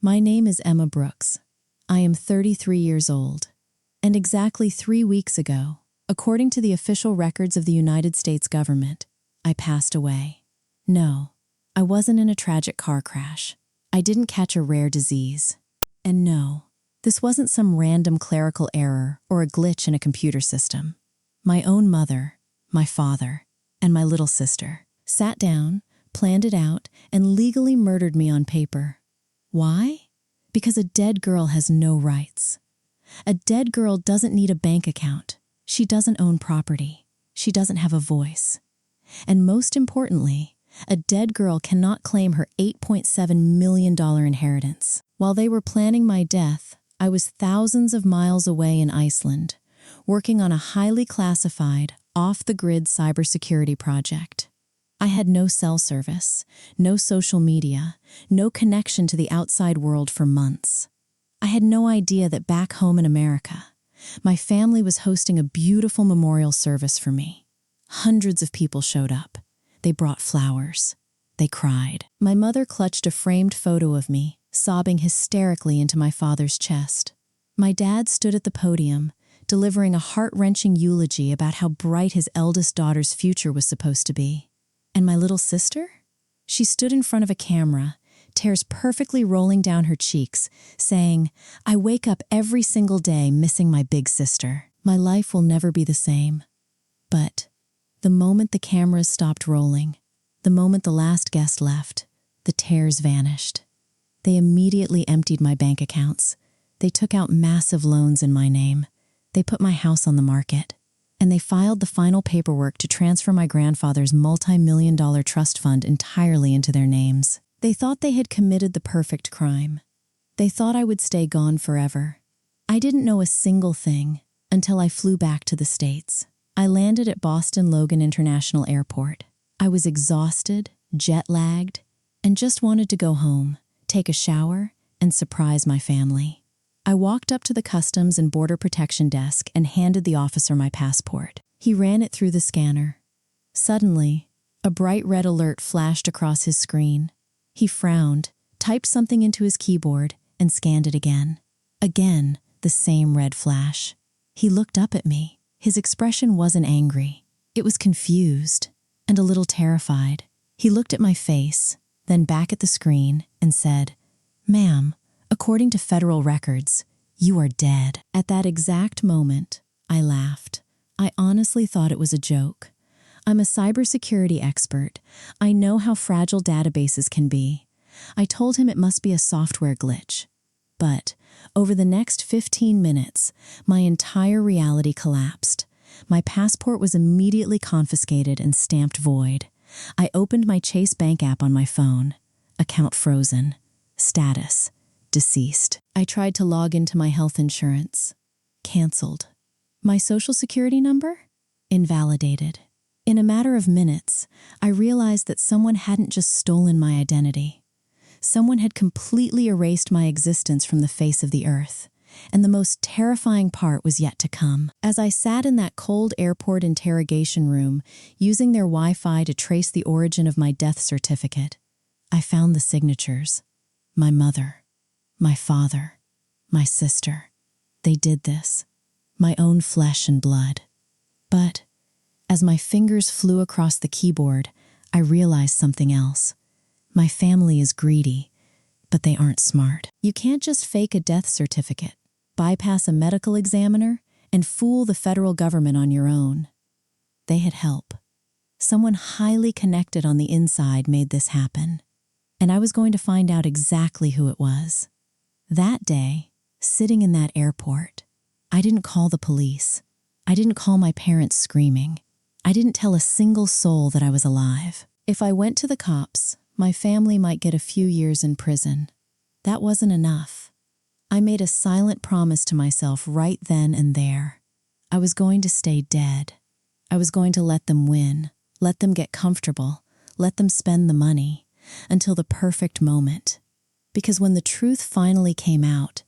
My name is Emma Brooks. I am 33 years old. And exactly 3 weeks ago, according to the official records of the United States government, I passed away. No, I wasn't in a tragic car crash. I didn't catch a rare disease. And no, this wasn't some random clerical error or a glitch in a computer system. My own mother, my father, and my little sister sat down, planned it out, and legally murdered me on paper. Why? Because a dead girl has no rights. A dead girl doesn't need a bank account. She doesn't own property. She doesn't have a voice. And most importantly, a dead girl cannot claim her $8.7 million inheritance. While they were planning my death, I was thousands of miles away in Iceland, working on a highly classified, off-the-grid cybersecurity project. I had no cell service, no social media, no connection to the outside world for months. I had no idea that back home in America, my family was hosting a beautiful memorial service for me. Hundreds of people showed up. They brought flowers. They cried. My mother clutched a framed photo of me, sobbing hysterically into my father's chest. My dad stood at the podium, delivering a heart-wrenching eulogy about how bright his eldest daughter's future was supposed to be. And my little sister? She stood in front of a camera, tears perfectly rolling down her cheeks, saying, "I wake up every single day missing my big sister. My life will never be the same." But the moment the cameras stopped rolling, the moment the last guest left, the tears vanished. They immediately emptied my bank accounts. They took out massive loans in my name. They put my house on the market. And they filed the final paperwork to transfer my grandfather's multi-million-dollar trust fund entirely into their names. They thought they had committed the perfect crime. They thought I would stay gone forever. I didn't know a single thing until I flew back to the States. I landed at Boston Logan International Airport. I was exhausted, jet-lagged, and just wanted to go home, take a shower, and surprise my family. I walked up to the Customs and Border Protection desk and handed the officer my passport. He ran it through the scanner. Suddenly, a bright red alert flashed across his screen. He frowned, typed something into his keyboard, and scanned it again. Again, the same red flash. He looked up at me. His expression wasn't angry. It was confused and a little terrified. He looked at my face, then back at the screen, and said, "Ma'am, according to federal records, you are dead." At that exact moment, I laughed. I honestly thought it was a joke. I'm a cybersecurity expert. I know how fragile databases can be. I told him it must be a software glitch. But over the next 15 minutes, my entire reality collapsed. My passport was immediately confiscated and stamped void. I opened my Chase Bank app on my phone. Account frozen. Status: deceased. I tried to log into my health insurance. Canceled. My social security number? Invalidated. In a matter of minutes, I realized that someone hadn't just stolen my identity. Someone had completely erased my existence from the face of the earth. And the most terrifying part was yet to come. As I sat in that cold airport interrogation room, using their Wi-Fi to trace the origin of my death certificate, I found the signatures. My mother, my father, my sister. They did this. My own flesh and blood. But as my fingers flew across the keyboard, I realized something else. My family is greedy, but they aren't smart. You can't just fake a death certificate, bypass a medical examiner, and fool the federal government on your own. They had help. Someone highly connected on the inside made this happen. And I was going to find out exactly who it was. That day, sitting in that airport, I didn't call the police. I didn't call my parents screaming. I didn't tell a single soul that I was alive. If I went to the cops, my family might get a few years in prison. That wasn't enough. I made a silent promise to myself right then and there. I was going to stay dead. I was going to let them win, let them get comfortable, let them spend the money, until the perfect moment. Because when the truth finally came out,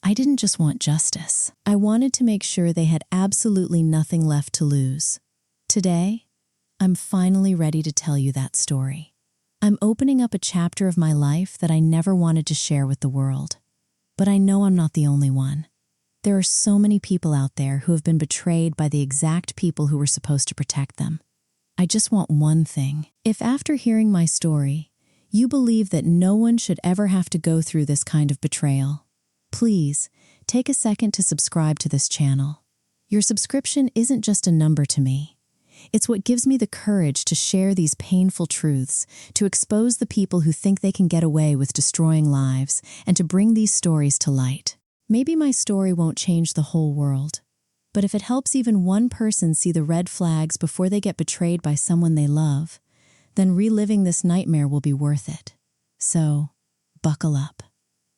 I didn't just want justice. I wanted to make sure they had absolutely nothing left to lose. Today, I'm finally ready to tell you that story. I'm opening up a chapter of my life that I never wanted to share with the world. But I know I'm not the only one. There are so many people out there who have been betrayed by the exact people who were supposed to protect them. I just want one thing. If after hearing my story, you believe that no one should ever have to go through this kind of betrayal, please take a second to subscribe to this channel. Your subscription isn't just a number to me. It's what gives me the courage to share these painful truths, to expose the people who think they can get away with destroying lives, and to bring these stories to light. Maybe my story won't change the whole world, but if it helps even one person see the red flags before they get betrayed by someone they love, then reliving this nightmare will be worth it. So, buckle up.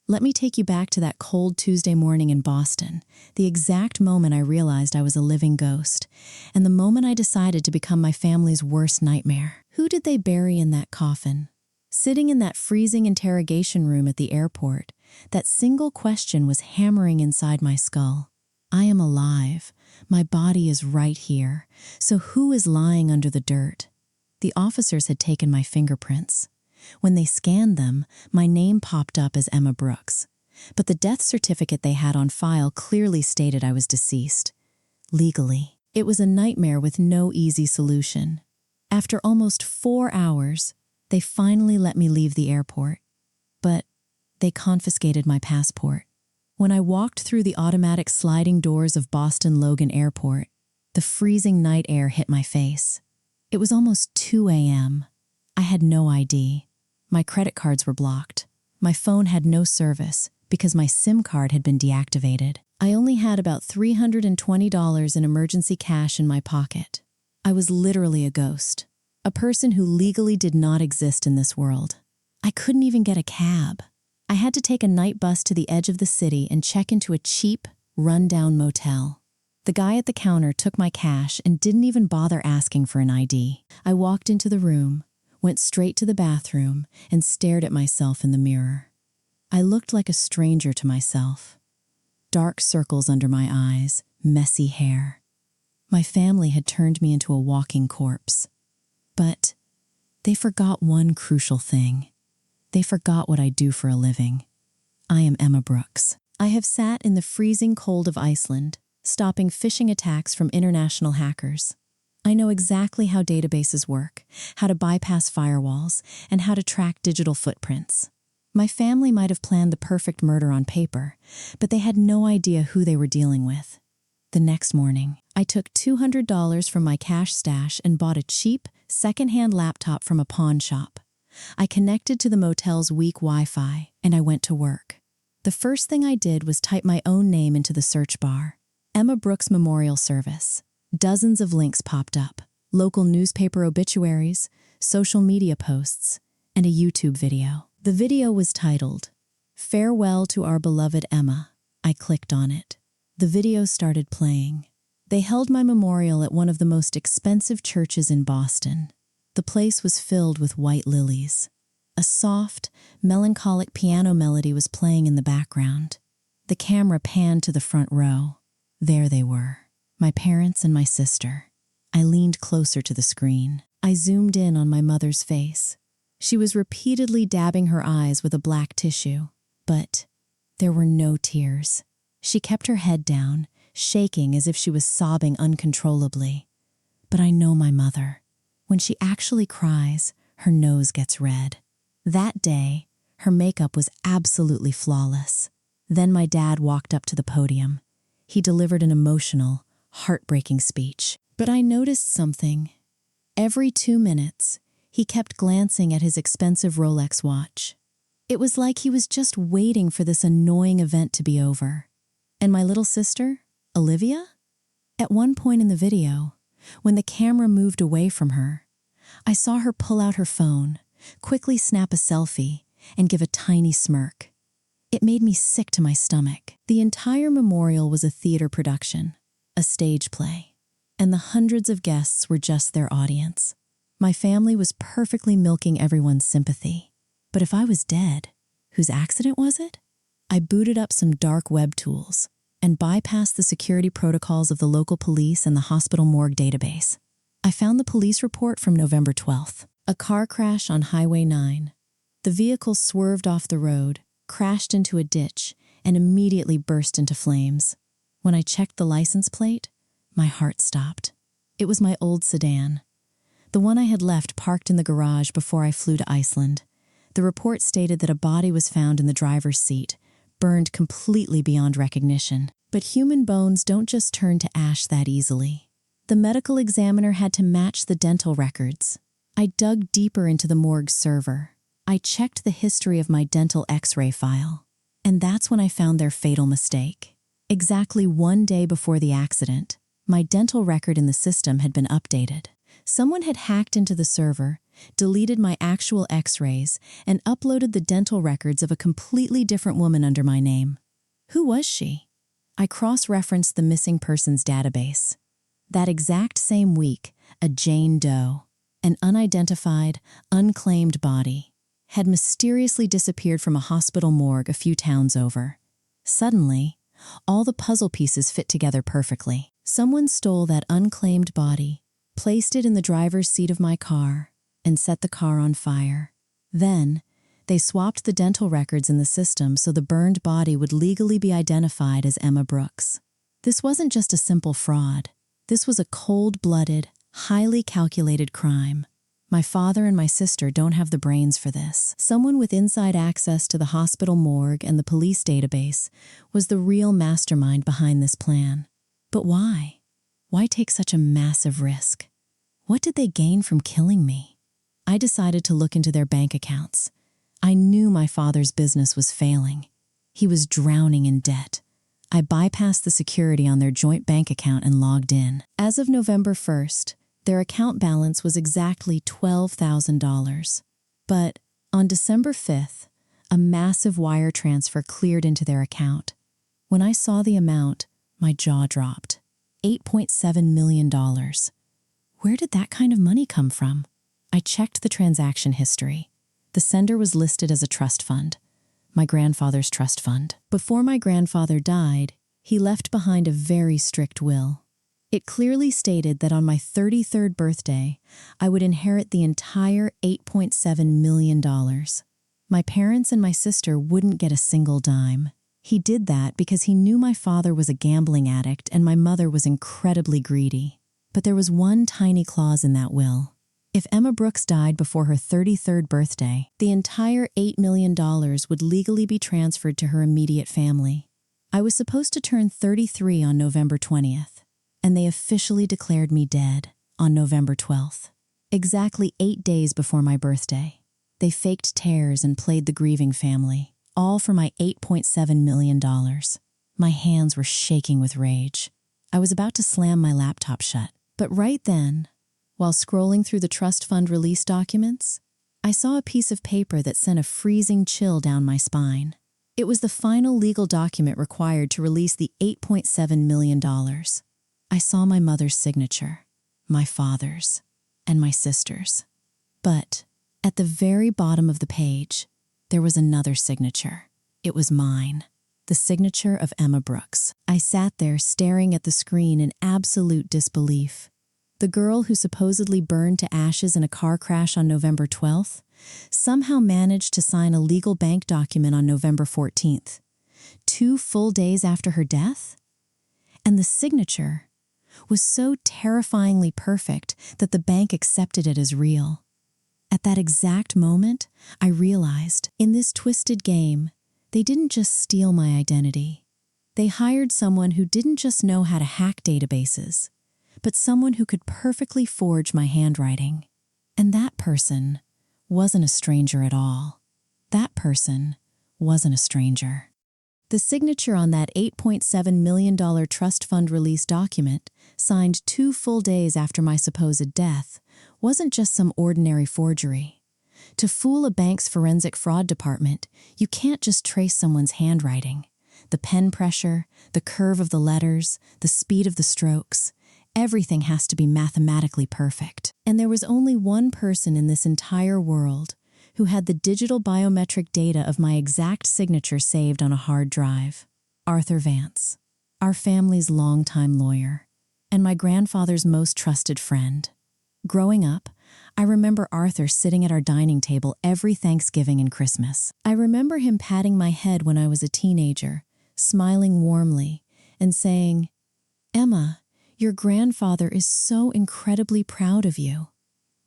Let me take you back to that cold Tuesday morning in Boston, the exact moment I realized I was a living ghost, and the moment I decided to become my family's worst nightmare. Who did they bury in that coffin? Sitting in that freezing interrogation room at the airport, that single question was hammering inside my skull. I am alive. My body is right here. So who is lying under the dirt? The officers had taken my fingerprints. When they scanned them, my name popped up as Emma Brooks, but the death certificate they had on file clearly stated I was deceased. Legally, it was a nightmare with no easy solution. After almost 4 hours, they finally let me leave the airport, but they confiscated my passport. When I walked through the automatic sliding doors of Boston Logan Airport, the freezing night air hit my face. It was almost 2 a.m. I had no ID. My credit cards were blocked. My phone had no service because my SIM card had been deactivated. I only had about $320 in emergency cash in my pocket. I was literally a ghost, a person who legally did not exist in this world. I couldn't even get a cab. I had to take a night bus to the edge of the city and check into a cheap, run-down motel. The guy at the counter took my cash and didn't even bother asking for an ID. I walked into the room, went straight to the bathroom, and stared at myself in the mirror. I looked like a stranger to myself. Dark circles under my eyes, messy hair. My family had turned me into a walking corpse. But they forgot one crucial thing. They forgot what I do for a living. I am Emma Brooks. I have sat in the freezing cold of Iceland, stopping phishing attacks from international hackers. I know exactly how databases work, how to bypass firewalls, and how to track digital footprints. My family might have planned the perfect murder on paper, but they had no idea who they were dealing with. The next morning, I took $200 from my cash stash and bought a cheap, second-hand laptop from a pawn shop. I connected to the motel's weak Wi-Fi, and I went to work. The first thing I did was type my own name into the search bar. Emma Brooks Memorial Service. Dozens of links popped up. Local newspaper obituaries, social media posts, and a YouTube video. The video was titled, "Farewell to Our Beloved Emma." I clicked on it. The video started playing. They held my memorial at one of the most expensive churches in Boston. The place was filled with white lilies. A soft, melancholic piano melody was playing in the background. The camera panned to the front row. There they were, my parents and my sister. I leaned closer to the screen. I zoomed in on my mother's face. She was repeatedly dabbing her eyes with a black tissue, but there were no tears. She kept her head down, shaking as if she was sobbing uncontrollably. But I know my mother. When she actually cries, her nose gets red. That day, her makeup was absolutely flawless. Then my dad walked up to the podium. He delivered an emotional, heartbreaking speech. But I noticed something. Every 2 minutes, he kept glancing at his expensive Rolex watch. It was like he was just waiting for this annoying event to be over. And my little sister, Olivia? At one point in the video, when the camera moved away from her, I saw her pull out her phone, quickly snap a selfie, and give a tiny smirk. It made me sick to my stomach. The entire memorial was a theater production, a stage play, and the hundreds of guests were just their audience. My family was perfectly milking everyone's sympathy. But if I was dead, whose accident was it? I booted up some dark web tools and bypassed the security protocols of the local police and the hospital morgue database. I found the police report from November 12th. A car crash on Highway 9. The vehicle swerved off the road, crashed into a ditch, and immediately burst into flames. When I checked the license plate, my heart stopped. It was my old sedan, the one I had left parked in the garage before I flew to Iceland. The report stated that a body was found in the driver's seat, burned completely beyond recognition. But human bones don't just turn to ash that easily. The medical examiner had to match the dental records. I dug deeper into the morgue server. I checked the history of my dental X-ray file. And that's when I found their fatal mistake. Exactly 1 day before the accident, my dental record in the system had been updated. Someone had hacked into the server, deleted my actual X-rays, and uploaded the dental records of a completely different woman under my name. Who was she? I cross-referenced the missing persons database. That exact same week, a Jane Doe, an unidentified, unclaimed body, had mysteriously disappeared from a hospital morgue a few towns over. Suddenly, all the puzzle pieces fit together perfectly. Someone stole that unclaimed body, placed it in the driver's seat of my car, and set the car on fire. Then, they swapped the dental records in the system so the burned body would legally be identified as Emma Brooks. This wasn't just a simple fraud. This was a cold-blooded, highly calculated crime. My father and my sister don't have the brains for this. Someone with inside access to the hospital morgue and the police database was the real mastermind behind this plan. But why? Why take such a massive risk? What did they gain from killing me? I decided to look into their bank accounts. I knew my father's business was failing. He was drowning in debt. I bypassed the security on their joint bank account and logged in. As of November 1st, their account balance was exactly $12,000. But on December 5th, a massive wire transfer cleared into their account. When I saw the amount, my jaw dropped. $8.7 million. Where did that kind of money come from? I checked the transaction history. The sender was listed as a trust fund, my grandfather's trust fund. Before my grandfather died, he left behind a very strict will. It clearly stated that on my 33rd birthday, I would inherit the entire $8.7 million. My parents and my sister wouldn't get a single dime. He did that because he knew my father was a gambling addict and my mother was incredibly greedy. But there was one tiny clause in that will. If Emma Brooks died before her 33rd birthday, the entire $8 million would legally be transferred to her immediate family. I was supposed to turn 33 on November 20th, and they officially declared me dead on November 12th. Exactly 8 days before my birthday, they faked tears and played the grieving family, all for my $8.7 million. My hands were shaking with rage. I was about to slam my laptop shut, but right then, while scrolling through the trust fund release documents, I saw a piece of paper that sent a freezing chill down my spine. It was the final legal document required to release the $8.7 million. I saw my mother's signature, my father's, and my sister's. But at the very bottom of the page, there was another signature. It was mine, the signature of Emma Brooks. I sat there staring at the screen in absolute disbelief. The girl who supposedly burned to ashes in a car crash on November 12th somehow managed to sign a legal bank document on November 14th, 2 full days after her death? And the signature was so terrifyingly perfect that the bank accepted it as real. At that exact moment, I realized, in this twisted game, they didn't just steal my identity. They hired someone who didn't just know how to hack databases, but someone who could perfectly forge my handwriting. And that person wasn't a stranger at all. That person wasn't a stranger. The signature on that $8.7 million trust fund release document, signed 2 full days after my supposed death, wasn't just some ordinary forgery. To fool a bank's forensic fraud department, you can't just trace someone's handwriting. The pen pressure, the curve of the letters, the speed of the strokes, everything has to be mathematically perfect. And there was only one person in this entire world who had the digital biometric data of my exact signature saved on a hard drive. Arthur Vance, our family's longtime lawyer, and my grandfather's most trusted friend. Growing up, I remember Arthur sitting at our dining table every Thanksgiving and Christmas. I remember him patting my head when I was a teenager, smiling warmly, and saying, "Emma, your grandfather is so incredibly proud of you."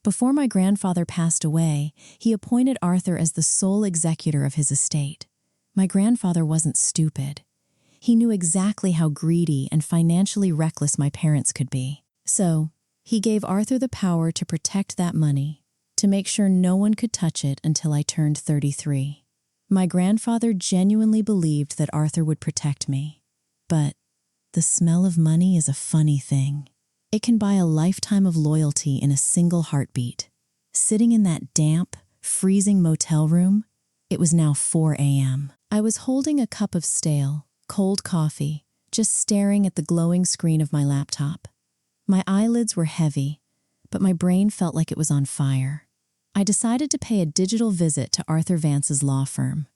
Before my grandfather passed away, he appointed Arthur as the sole executor of his estate. My grandfather wasn't stupid. He knew exactly how greedy and financially reckless my parents could be. So, he gave Arthur the power to protect that money, to make sure no one could touch it until I turned 33. My grandfather genuinely believed that Arthur would protect me. But the smell of money is a funny thing. It can buy a lifetime of loyalty in a single heartbeat. Sitting in that damp, freezing motel room, it was now 4 a.m. I was holding a cup of stale, cold coffee, just staring at the glowing screen of my laptop. My eyelids were heavy, but my brain felt like it was on fire. I decided to pay a digital visit to Arthur Vance's law firm.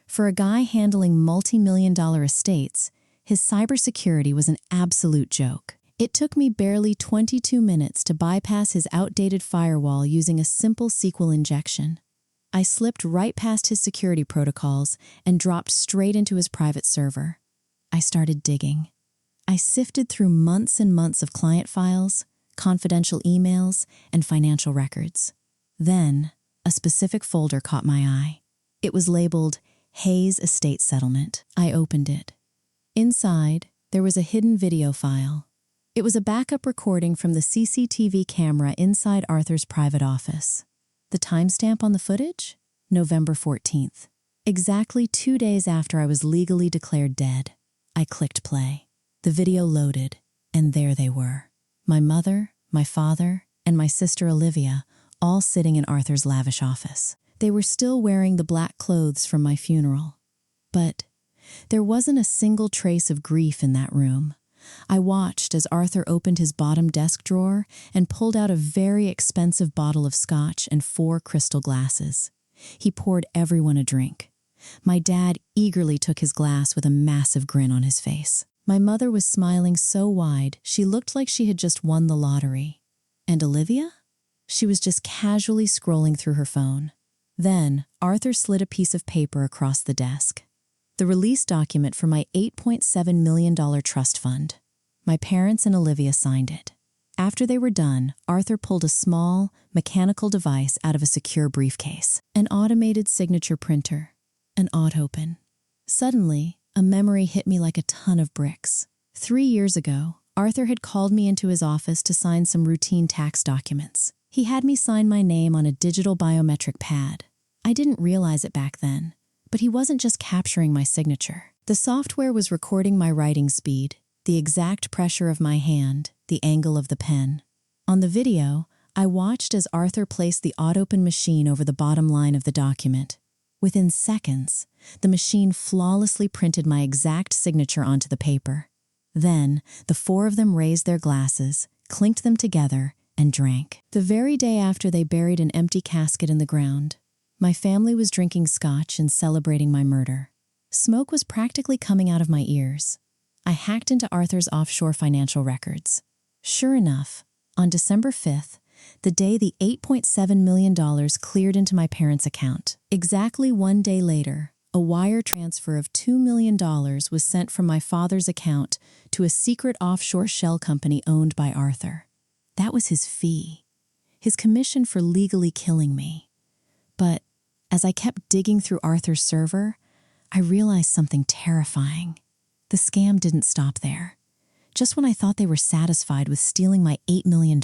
For a guy handling multi-million-dollar estates, his cybersecurity was an absolute joke. It took me barely 22 minutes to bypass his outdated firewall using a simple SQL injection. I slipped right past his security protocols and dropped straight into his private server. I started digging. I sifted through months and months of client files, confidential emails, and financial records. Then, a specific folder caught my eye. It was labeled Hayes Estate Settlement. I opened it. Inside, there was a hidden video file. It was a backup recording from the CCTV camera inside Arthur's private office. The timestamp on the footage? November 14th. Exactly 2 days after I was legally declared dead. I clicked play. The video loaded, and there they were. My mother, my father, and my sister Olivia, all sitting in Arthur's lavish office. They were still wearing the black clothes from my funeral. But there wasn't a single trace of grief in that room. I watched as Arthur opened his bottom desk drawer and pulled out a very expensive bottle of scotch and 4 crystal glasses. He poured everyone a drink. My dad eagerly took his glass with a massive grin on his face. My mother was smiling so wide, she looked like she had just won the lottery. And Olivia? She was just casually scrolling through her phone. Then, Arthur slid a piece of paper across the desk. The release document for my $8.7 million trust fund. My parents and Olivia signed it. After they were done, Arthur pulled a small, mechanical device out of a secure briefcase. An automated signature printer. An autopen. Suddenly, a memory hit me like a ton of bricks. 3 years ago, Arthur had called me into his office to sign some routine tax documents. He had me sign my name on a digital biometric pad. I didn't realize it back then, but he wasn't just capturing my signature. The software was recording my writing speed, the exact pressure of my hand, the angle of the pen. On the video, I watched as Arthur placed the autopen machine over the bottom line of the document. Within seconds, the machine flawlessly printed my exact signature onto the paper. Then, the 4 of them raised their glasses, clinked them together, and drank. The very day after they buried an empty casket in the ground, my family was drinking scotch and celebrating my murder. Smoke was practically coming out of my ears. I hacked into Arthur's offshore financial records. Sure enough, on December 5th, the day the $8.7 million cleared into my parents' account. Exactly 1 day later, a wire transfer of $2 million was sent from my father's account to a secret offshore shell company owned by Arthur. That was his fee, his commission for legally killing me. But as I kept digging through Arthur's server, I realized something terrifying. The scam didn't stop there. Just when I thought they were satisfied with stealing my $8 million,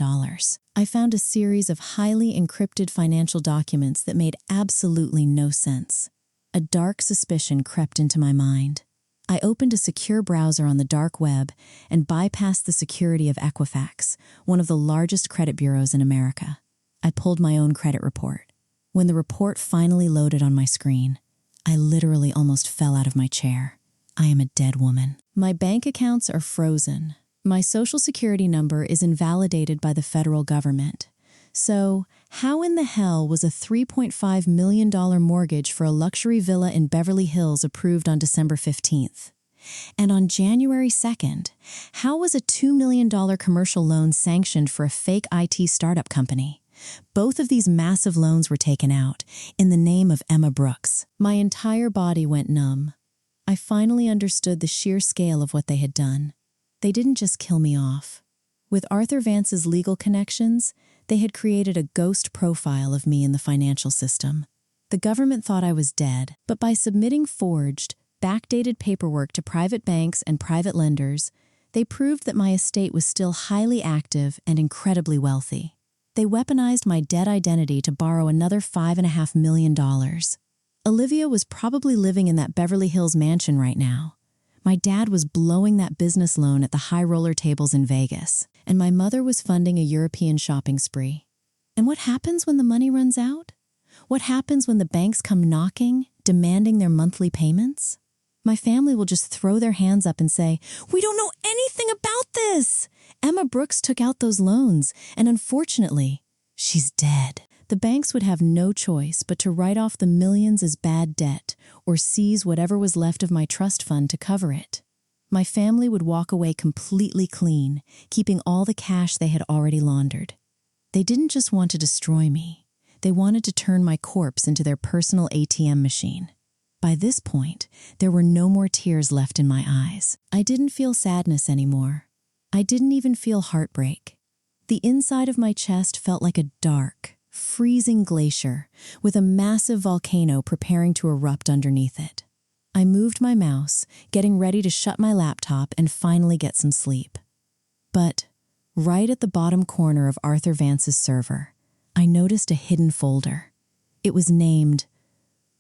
I found a series of highly encrypted financial documents that made absolutely no sense. A dark suspicion crept into my mind. I opened a secure browser on the dark web and bypassed the security of Equifax, one of the largest credit bureaus in America. I pulled my own credit report. When the report finally loaded on my screen, I literally almost fell out of my chair. I am a dead woman. My bank accounts are frozen. My social security number is invalidated by the federal government. So, how in the hell was a $3.5 million mortgage for a luxury villa in Beverly Hills approved on December 15th? And on January 2nd, how was a $2 million commercial loan sanctioned for a fake IT startup company? Both of these massive loans were taken out in the name of Emma Brooks. My entire body went numb. I finally understood the sheer scale of what they had done. They didn't just kill me off. With Arthur Vance's legal connections, they had created a ghost profile of me in the financial system. The government thought I was dead, but by submitting forged, backdated paperwork to private banks and private lenders, they proved that my estate was still highly active and incredibly wealthy. They weaponized my dead identity to borrow another $5.5 million. Olivia was probably living in that Beverly Hills mansion right now. My dad was blowing that business loan at the high roller tables in Vegas, and my mother was funding a European shopping spree. And what happens when the money runs out? What happens when the banks come knocking, demanding their monthly payments? My family will just throw their hands up and say, "We don't know anything about this. Emma Brooks took out those loans, and unfortunately, she's dead." The banks would have no choice but to write off the millions as bad debt or seize whatever was left of my trust fund to cover it. My family would walk away completely clean, keeping all the cash they had already laundered. They didn't just want to destroy me. They wanted to turn my corpse into their personal ATM machine. By this point, there were no more tears left in my eyes. I didn't feel sadness anymore. I didn't even feel heartbreak. The inside of my chest felt like a dark, freezing glacier with a massive volcano preparing to erupt underneath it. I moved my mouse, getting ready to shut my laptop and finally get some sleep. But right at the bottom corner of Arthur Vance's server, I noticed a hidden folder. It was named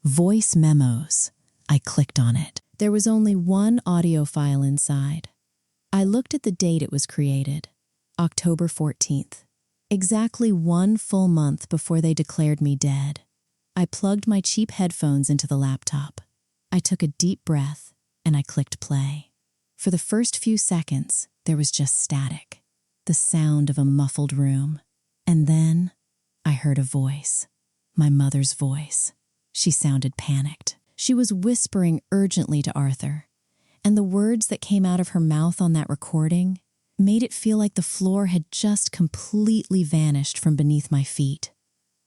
Voice Memos. I clicked on it. There was only one audio file inside. I looked at the date it was created, October 14th. Exactly 1 full month before they declared me dead. I plugged my cheap headphones into the laptop. I took a deep breath and I clicked play. For the first few seconds, there was just static, the sound of a muffled room. And then I heard a voice, my mother's voice. She sounded panicked. She was whispering urgently to Arthur, and the words that came out of her mouth on that recording made it feel like the floor had just completely vanished from beneath my feet.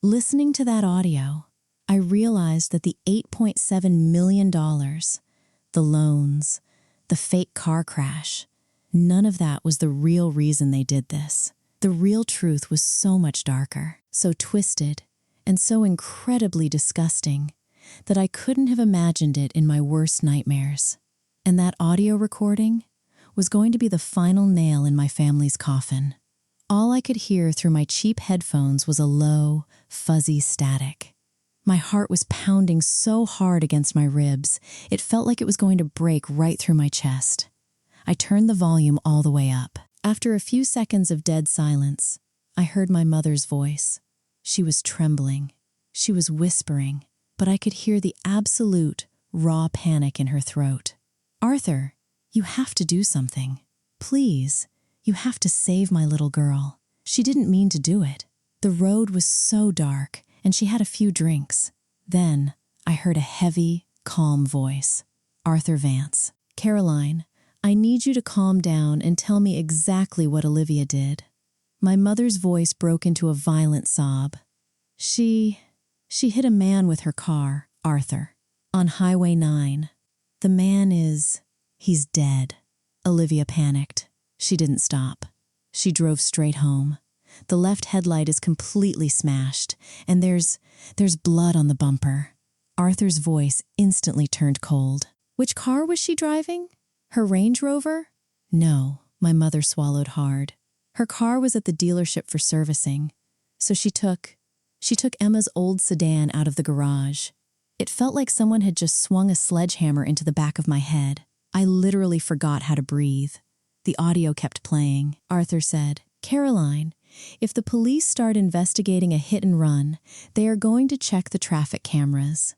Listening to that audio, I realized that the $8.7 million, the loans, the fake car crash, none of that was the real reason they did this. The real truth was so much darker, so twisted, and so incredibly disgusting that I couldn't have imagined it in my worst nightmares. And that audio recording was going to be the final nail in my family's coffin. All I could hear through my cheap headphones was a low, fuzzy static. My heart was pounding so hard against my ribs, it felt like it was going to break right through my chest. I turned the volume all the way up. After a few seconds of dead silence, I heard my mother's voice. She was trembling. She was whispering, but I could hear the absolute, raw panic in her throat. "Arthur, you have to do something. Please, you have to save my little girl. She didn't mean to do it." The road was so dark, and she had a few drinks. Then I heard a heavy, calm voice. Arthur Vance. "Caroline, I need you to calm down and tell me exactly what Olivia did." My mother's voice broke into a violent sob. She hit a man with her car, Arthur, on Highway 9. The man he's dead." Olivia panicked. She didn't stop. She drove straight home. The left headlight is completely smashed, and there's blood on the bumper. Arthur's voice instantly turned cold. "Which car was she driving? Her Range Rover?" "No," my mother swallowed hard. "Her car was at the dealership for servicing, so she took Emma's old sedan out of the garage." It felt like someone had just swung a sledgehammer into the back of my head. I literally forgot how to breathe. The audio kept playing. Arthur said, "Caroline, if the police start investigating a hit and run, they are going to check the traffic cameras.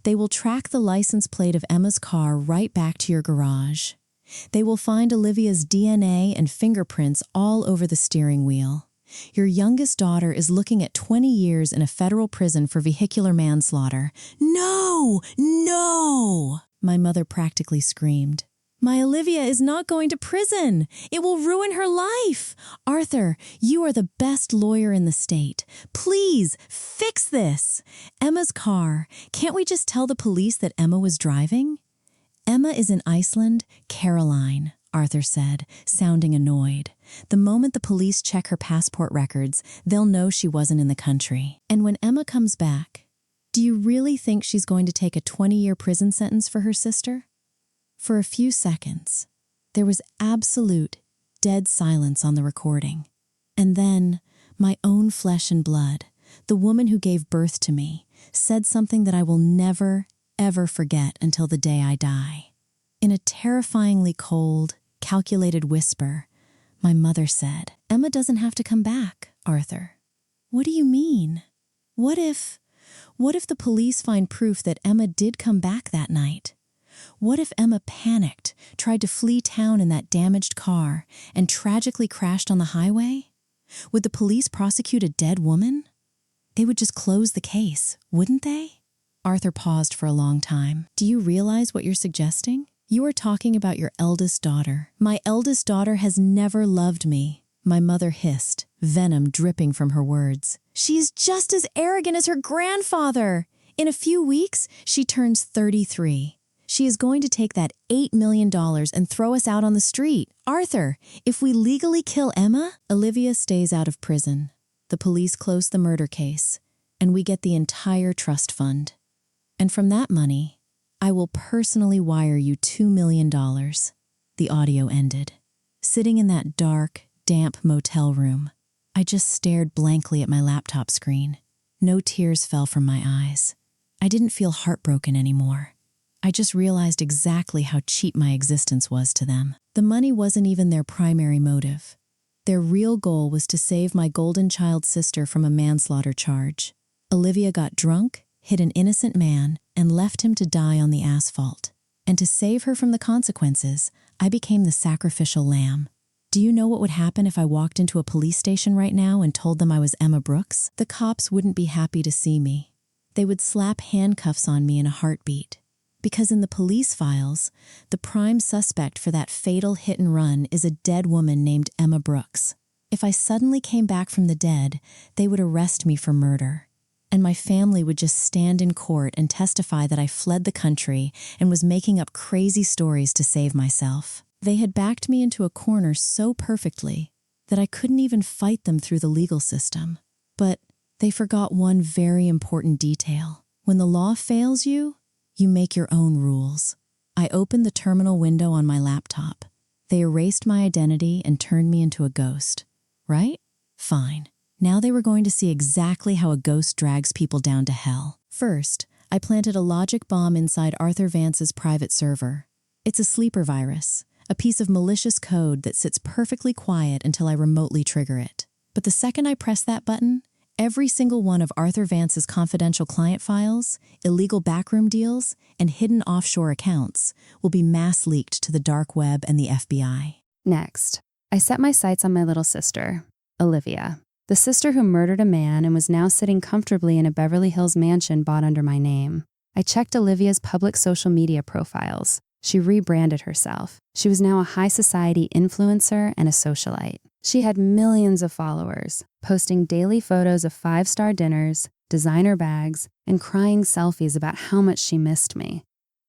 They will track the license plate of Emma's car right back to your garage. They will find Olivia's DNA and fingerprints all over the steering wheel. Your youngest daughter is looking at 20 years in a federal prison for vehicular manslaughter." "No! No!" my mother practically screamed. My Olivia is not going to prison. It will ruin her life. Arthur, you are the best lawyer in the state. Please, fix this. Emma's car. Can't we just tell the police that Emma was driving? Emma is in Iceland, Caroline, Arthur said, sounding annoyed. The moment the police check her passport records, they'll know she wasn't in the country. And when Emma comes back, do you really think she's going to take a 20-year prison sentence for her sister? For a few seconds, there was absolute, dead silence on the recording. And then, my own flesh and blood, the woman who gave birth to me, said something that I will never, ever forget until the day I die. In a terrifyingly cold, calculated whisper, my mother said, "Emma doesn't have to come back, Arthur." What do you mean? What if the police find proof that Emma did come back that night? What if Emma panicked, tried to flee town in that damaged car, and tragically crashed on the highway? Would the police prosecute a dead woman? They would just close the case, wouldn't they? Arthur paused for a long time. Do you realize what you're suggesting? You are talking about your eldest daughter. My eldest daughter has never loved me, my mother hissed, venom dripping from her words. She's just as arrogant as her grandfather. In a few weeks, she turns 33. She is going to take that $8 million and throw us out on the street. Arthur, if we legally kill Emma, Olivia stays out of prison. The police close the murder case, and we get the entire trust fund. And from that money, I will personally wire you $2 million. The audio ended. Sitting in that dark, damp motel room, I just stared blankly at my laptop screen. No tears fell from my eyes. I didn't feel heartbroken anymore. I just realized exactly how cheap my existence was to them. The money wasn't even their primary motive. Their real goal was to save my golden child sister from a manslaughter charge. Olivia got drunk, hit an innocent man, and left him to die on the asphalt. And to save her from the consequences, I became the sacrificial lamb. Do you know what would happen if I walked into a police station right now and told them I was Emma Brooks? The cops wouldn't be happy to see me. They would slap handcuffs on me in a heartbeat. Because in the police files, the prime suspect for that fatal hit and run is a dead woman named Emma Brooks. If I suddenly came back from the dead, they would arrest me for murder. And my family would just stand in court and testify that I fled the country and was making up crazy stories to save myself. They had backed me into a corner so perfectly that I couldn't even fight them through the legal system. But they forgot one very important detail. When the law fails you, you make your own rules. I opened the terminal window on my laptop. They erased my identity and turned me into a ghost. Right? Fine. Now they were going to see exactly how a ghost drags people down to hell. First, I planted a logic bomb inside Arthur Vance's private server. It's a sleeper virus, a piece of malicious code that sits perfectly quiet until I remotely trigger it. But the second I press that button, every single one of Arthur Vance's confidential client files, illegal backroom deals, and hidden offshore accounts will be mass leaked to the dark web and the FBI. Next, I set my sights on my little sister, Olivia, the sister who murdered a man and was now sitting comfortably in a Beverly Hills mansion bought under my name. I checked Olivia's public social media profiles. She rebranded herself. She was now a high society influencer and a socialite. She had millions of followers, posting daily photos of 5-star dinners, designer bags, and crying selfies about how much she missed me.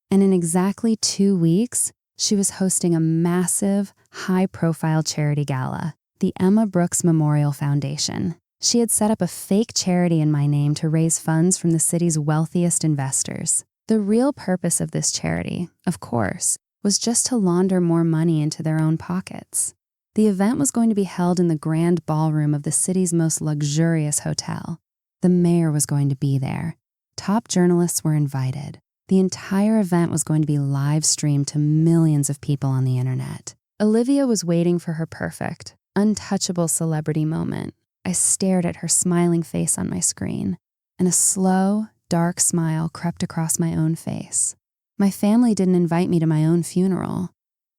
And in exactly 2 weeks, she was hosting a massive, high-profile charity gala, the Emma Brooks Memorial Foundation. She had set up a fake charity in my name to raise funds from the city's wealthiest investors. The real purpose of this charity, of course, was just to launder more money into their own pockets. The event was going to be held in the grand ballroom of the city's most luxurious hotel. The mayor was going to be there. Top journalists were invited. The entire event was going to be live streamed to millions of people on the internet. Olivia was waiting for her perfect, untouchable celebrity moment. I stared at her smiling face on my screen, and a slow, dark smile crept across my own face. My family didn't invite me to my own funeral,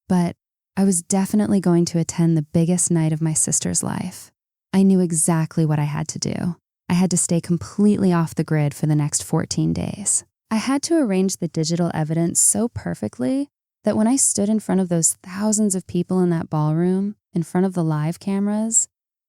but I was definitely going to attend the biggest night of my sister's life. I knew exactly what I had to do. I had to stay completely off the grid for the next 14 days. I had to arrange the digital evidence so perfectly that when I stood in front of those thousands of people in that ballroom, in front of the live cameras,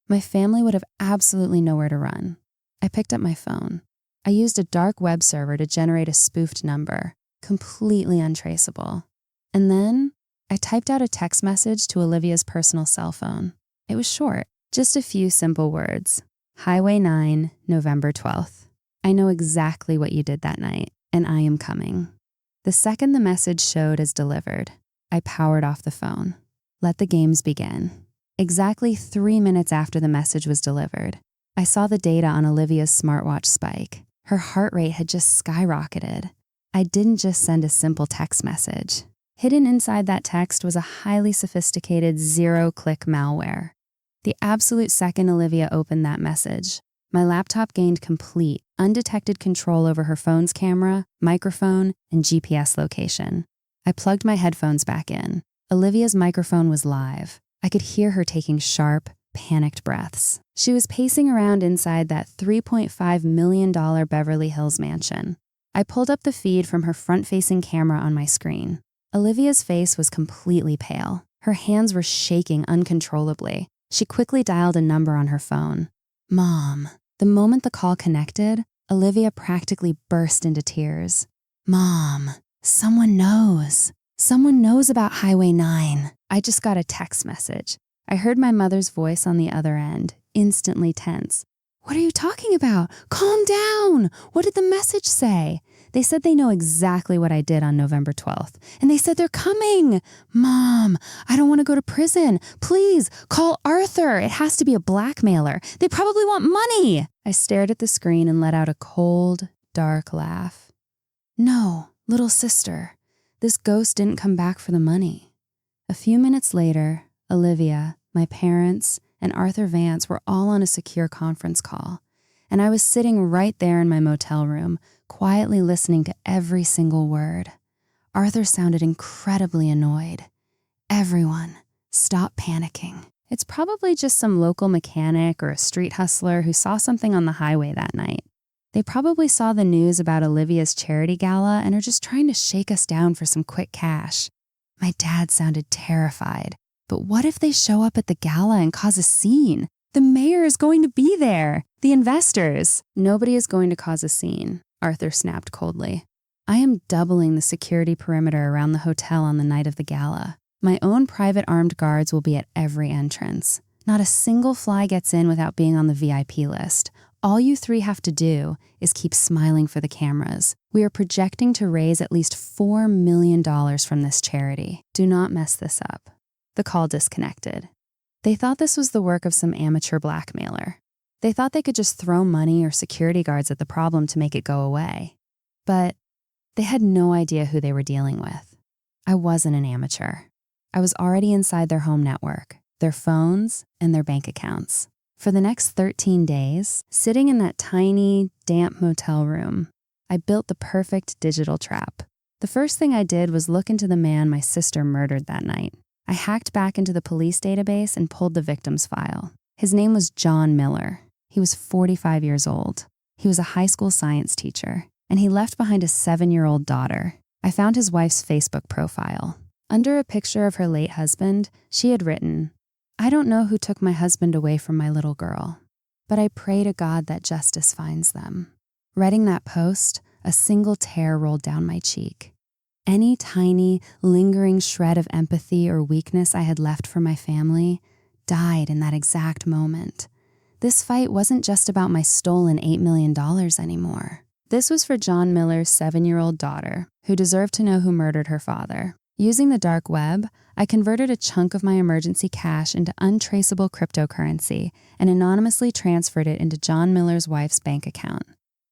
my family would have absolutely nowhere to run. I picked up my phone. I used a dark web server to generate a spoofed number, completely untraceable. And then I typed out a text message to Olivia's personal cell phone. It was short, just a few simple words. Highway 9, November 12th. I know exactly what you did that night, and I am coming. The second the message showed as delivered, I powered off the phone. Let the games begin. Exactly 3 minutes after the message was delivered, I saw the data on Olivia's smartwatch spike. Her heart rate had just skyrocketed. I didn't just send a simple text message. Hidden inside that text was a highly sophisticated zero-click malware. The absolute second Olivia opened that message, my laptop gained complete, undetected control over her phone's camera, microphone, and GPS location. I plugged my headphones back in. Olivia's microphone was live. I could hear her taking sharp, panicked breaths. She was pacing around inside that $3.5 million Beverly Hills mansion. I pulled up the feed from her front-facing camera on my screen. Olivia's face was completely pale. Her hands were shaking uncontrollably. She quickly dialed a number on her phone. Mom. The moment the call connected, Olivia practically burst into tears. Mom, someone knows. Someone knows about Highway 9. I just got a text message. I heard my mother's voice on the other end, instantly tense. What are you talking about? Calm down. What did the message say? They said they know exactly what I did on November 12th, and they said they're coming. Mom, I don't want to go to prison. Please, call Arthur. It has to be a blackmailer. They probably want money. I stared at the screen and let out a cold, dark laugh. No, little sister. This ghost didn't come back for the money. A few minutes later, Olivia, my parents, and Arthur Vance were all on a secure conference call, and I was sitting right there in my motel room, quietly listening to every single word. Arthur sounded incredibly annoyed. Everyone, stop panicking. It's probably just some local mechanic or a street hustler who saw something on the highway that night. They probably saw the news about Olivia's charity gala and are just trying to shake us down for some quick cash. My dad sounded terrified. But what if they show up at the gala and cause a scene? The mayor is going to be there. The investors. Nobody is going to cause a scene, Arthur snapped coldly. I am doubling the security perimeter around the hotel on the night of the gala. My own private armed guards will be at every entrance. Not a single fly gets in without being on the VIP list. All you three have to do is keep smiling for the cameras. We are projecting to raise at least $4 million from this charity. Do not mess this up. The call disconnected. They thought this was the work of some amateur blackmailer. They thought they could just throw money or security guards at the problem to make it go away. But they had no idea who they were dealing with. I wasn't an amateur. I was already inside their home network, their phones, and their bank accounts. For the next 13 days, sitting in that tiny, damp motel room, I built the perfect digital trap. The first thing I did was look into the man my sister murdered that night. I hacked back into the police database and pulled the victim's file. His name was John Miller. He was 45 years old. He was a high school science teacher, and he left behind a 7-year-old daughter. I found his wife's Facebook profile. Under a picture of her late husband, she had written, "I don't know who took my husband away from my little girl, but I pray to God that justice finds them." Reading that post, a single tear rolled down my cheek. Any tiny, lingering shred of empathy or weakness I had left for my family died in that exact moment. This fight wasn't just about my stolen $8 million anymore. This was for John Miller's 7-year-old daughter, who deserved to know who murdered her father. Using the dark web, I converted a chunk of my emergency cash into untraceable cryptocurrency and anonymously transferred it into John Miller's wife's bank account.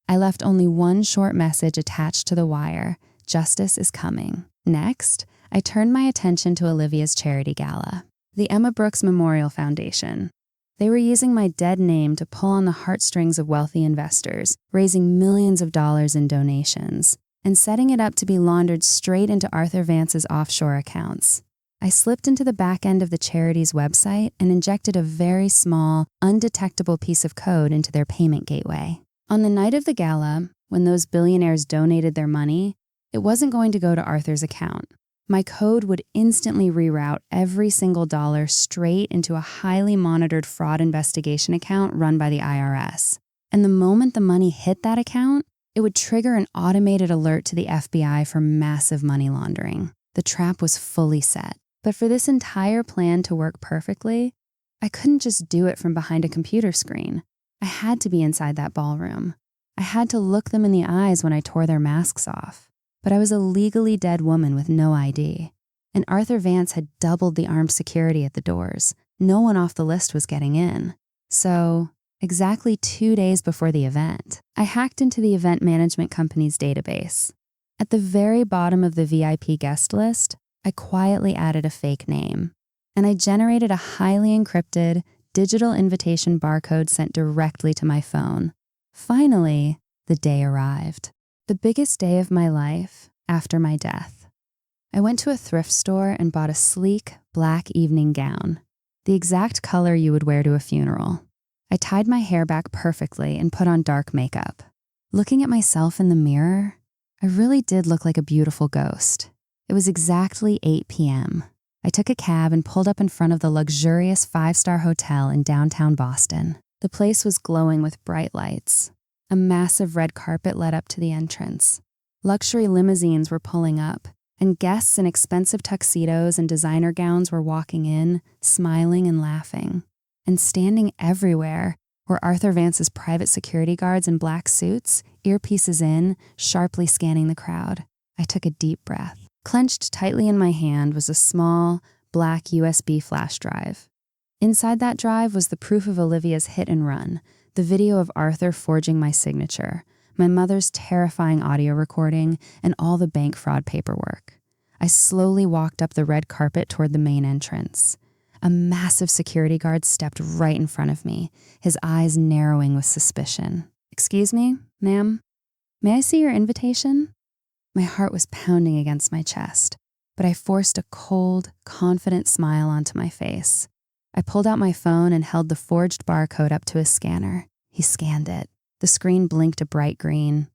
I left only one short message attached to the wire: "Justice is coming." Next, I turned my attention to Olivia's charity gala, the Emma Brooks Memorial Foundation. They were using my dead name to pull on the heartstrings of wealthy investors, raising millions of dollars in donations, and setting it up to be laundered straight into Arthur Vance's offshore accounts. I slipped into the back end of the charity's website and injected a very small, undetectable piece of code into their payment gateway. On the night of the gala, when those billionaires donated their money, it wasn't going to go to Arthur's account. My code would instantly reroute every single dollar straight into a highly monitored fraud investigation account run by the IRS. And the moment the money hit that account, it would trigger an automated alert to the FBI for massive money laundering. The trap was fully set. But for this entire plan to work perfectly, I couldn't just do it from behind a computer screen. I had to be inside that ballroom. I had to look them in the eyes when I tore their masks off. But I was a legally dead woman with no ID. And Arthur Vance had doubled the armed security at the doors. No one off the list was getting in. So, exactly 2 days before the event, I hacked into the event management company's database. At the very bottom of the VIP guest list, I quietly added a fake name. And I generated a highly encrypted, digital invitation barcode sent directly to my phone. Finally, the day arrived. The biggest day of my life after my death. I went to a thrift store and bought a sleek, black evening gown, the exact color you would wear to a funeral. I tied my hair back perfectly and put on dark makeup. Looking at myself in the mirror, I really did look like a beautiful ghost. It was exactly 8 p.m. I took a cab and pulled up in front of the luxurious 5-star hotel in downtown Boston. The place was glowing with bright lights. A massive red carpet led up to the entrance. Luxury limousines were pulling up, and guests in expensive tuxedos and designer gowns were walking in, smiling and laughing. And standing everywhere were Arthur Vance's private security guards in black suits, earpieces in, sharply scanning the crowd. I took a deep breath. Clenched tightly in my hand was a small, black USB flash drive. Inside that drive was the proof of Olivia's hit and run, the video of Arthur forging my signature, my mother's terrifying audio recording, and all the bank fraud paperwork. I slowly walked up the red carpet toward the main entrance. A massive security guard stepped right in front of me, his eyes narrowing with suspicion. "Excuse me, ma'am? May I see your invitation?" My heart was pounding against my chest, but I forced a cold, confident smile onto my face. I pulled out my phone and held the forged barcode up to his scanner. He scanned it. The screen blinked a bright green.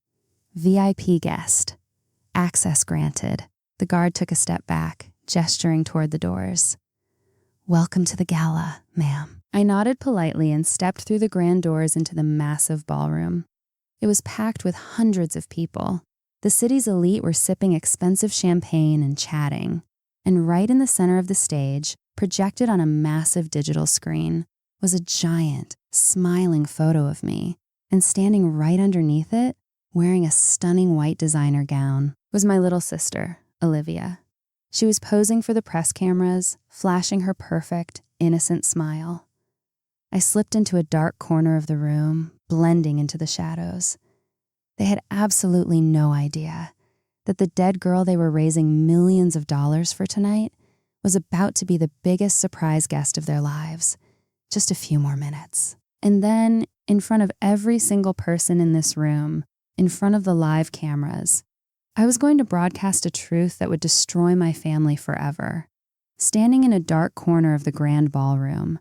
VIP guest. Access granted. The guard took a step back, gesturing toward the doors. "Welcome to the gala, ma'am." I nodded politely and stepped through the grand doors into the massive ballroom. It was packed with hundreds of people. The city's elite were sipping expensive champagne and chatting. And right in the center of the stage, projected on a massive digital screen, was a giant, smiling photo of me. And standing right underneath it, wearing a stunning white designer gown, was my little sister, Olivia. She was posing for the press cameras, flashing her perfect, innocent smile. I slipped into a dark corner of the room, blending into the shadows. They had absolutely no idea that the dead girl they were raising millions of dollars for tonight was about to be the biggest surprise guest of their lives. Just a few more minutes. And then, in front of every single person in this room, in front of the live cameras, I was going to broadcast a truth that would destroy my family forever. Standing in a dark corner of the grand ballroom,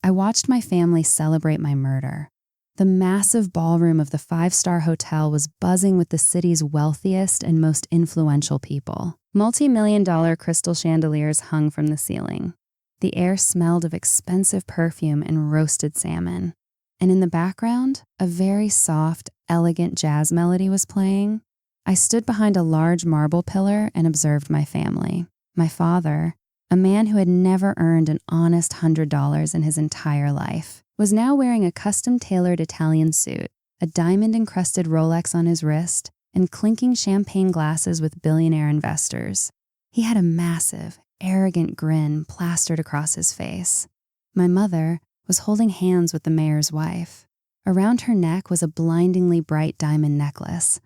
I watched my family celebrate my murder. The massive ballroom of the 5-star hotel was buzzing with the city's wealthiest and most influential people. Multi-million-dollar crystal chandeliers hung from the ceiling. The air smelled of expensive perfume and roasted salmon. And in the background, a very soft, elegant jazz melody was playing. I stood behind a large marble pillar and observed my family. My father, a man who had never earned an honest $100 in his entire life, was now wearing a custom-tailored Italian suit, a diamond-encrusted Rolex on his wrist, and clinking champagne glasses with billionaire investors. He had a massive, arrogant grin plastered across his face. My mother was holding hands with the mayor's wife. Around her neck was a blindingly bright diamond necklace.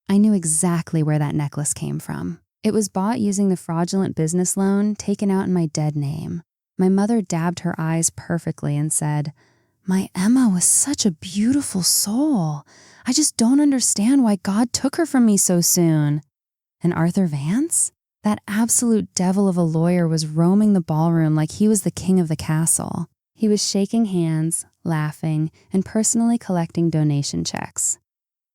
I knew exactly where that necklace came from. It was bought using the fraudulent business loan taken out in my dead name. My mother dabbed her eyes perfectly and said, "My Emma was such a beautiful soul. I just don't understand why God took her from me so soon." And Arthur Vance? That absolute devil of a lawyer was roaming the ballroom like he was the king of the castle. He was shaking hands, laughing, and personally collecting donation checks.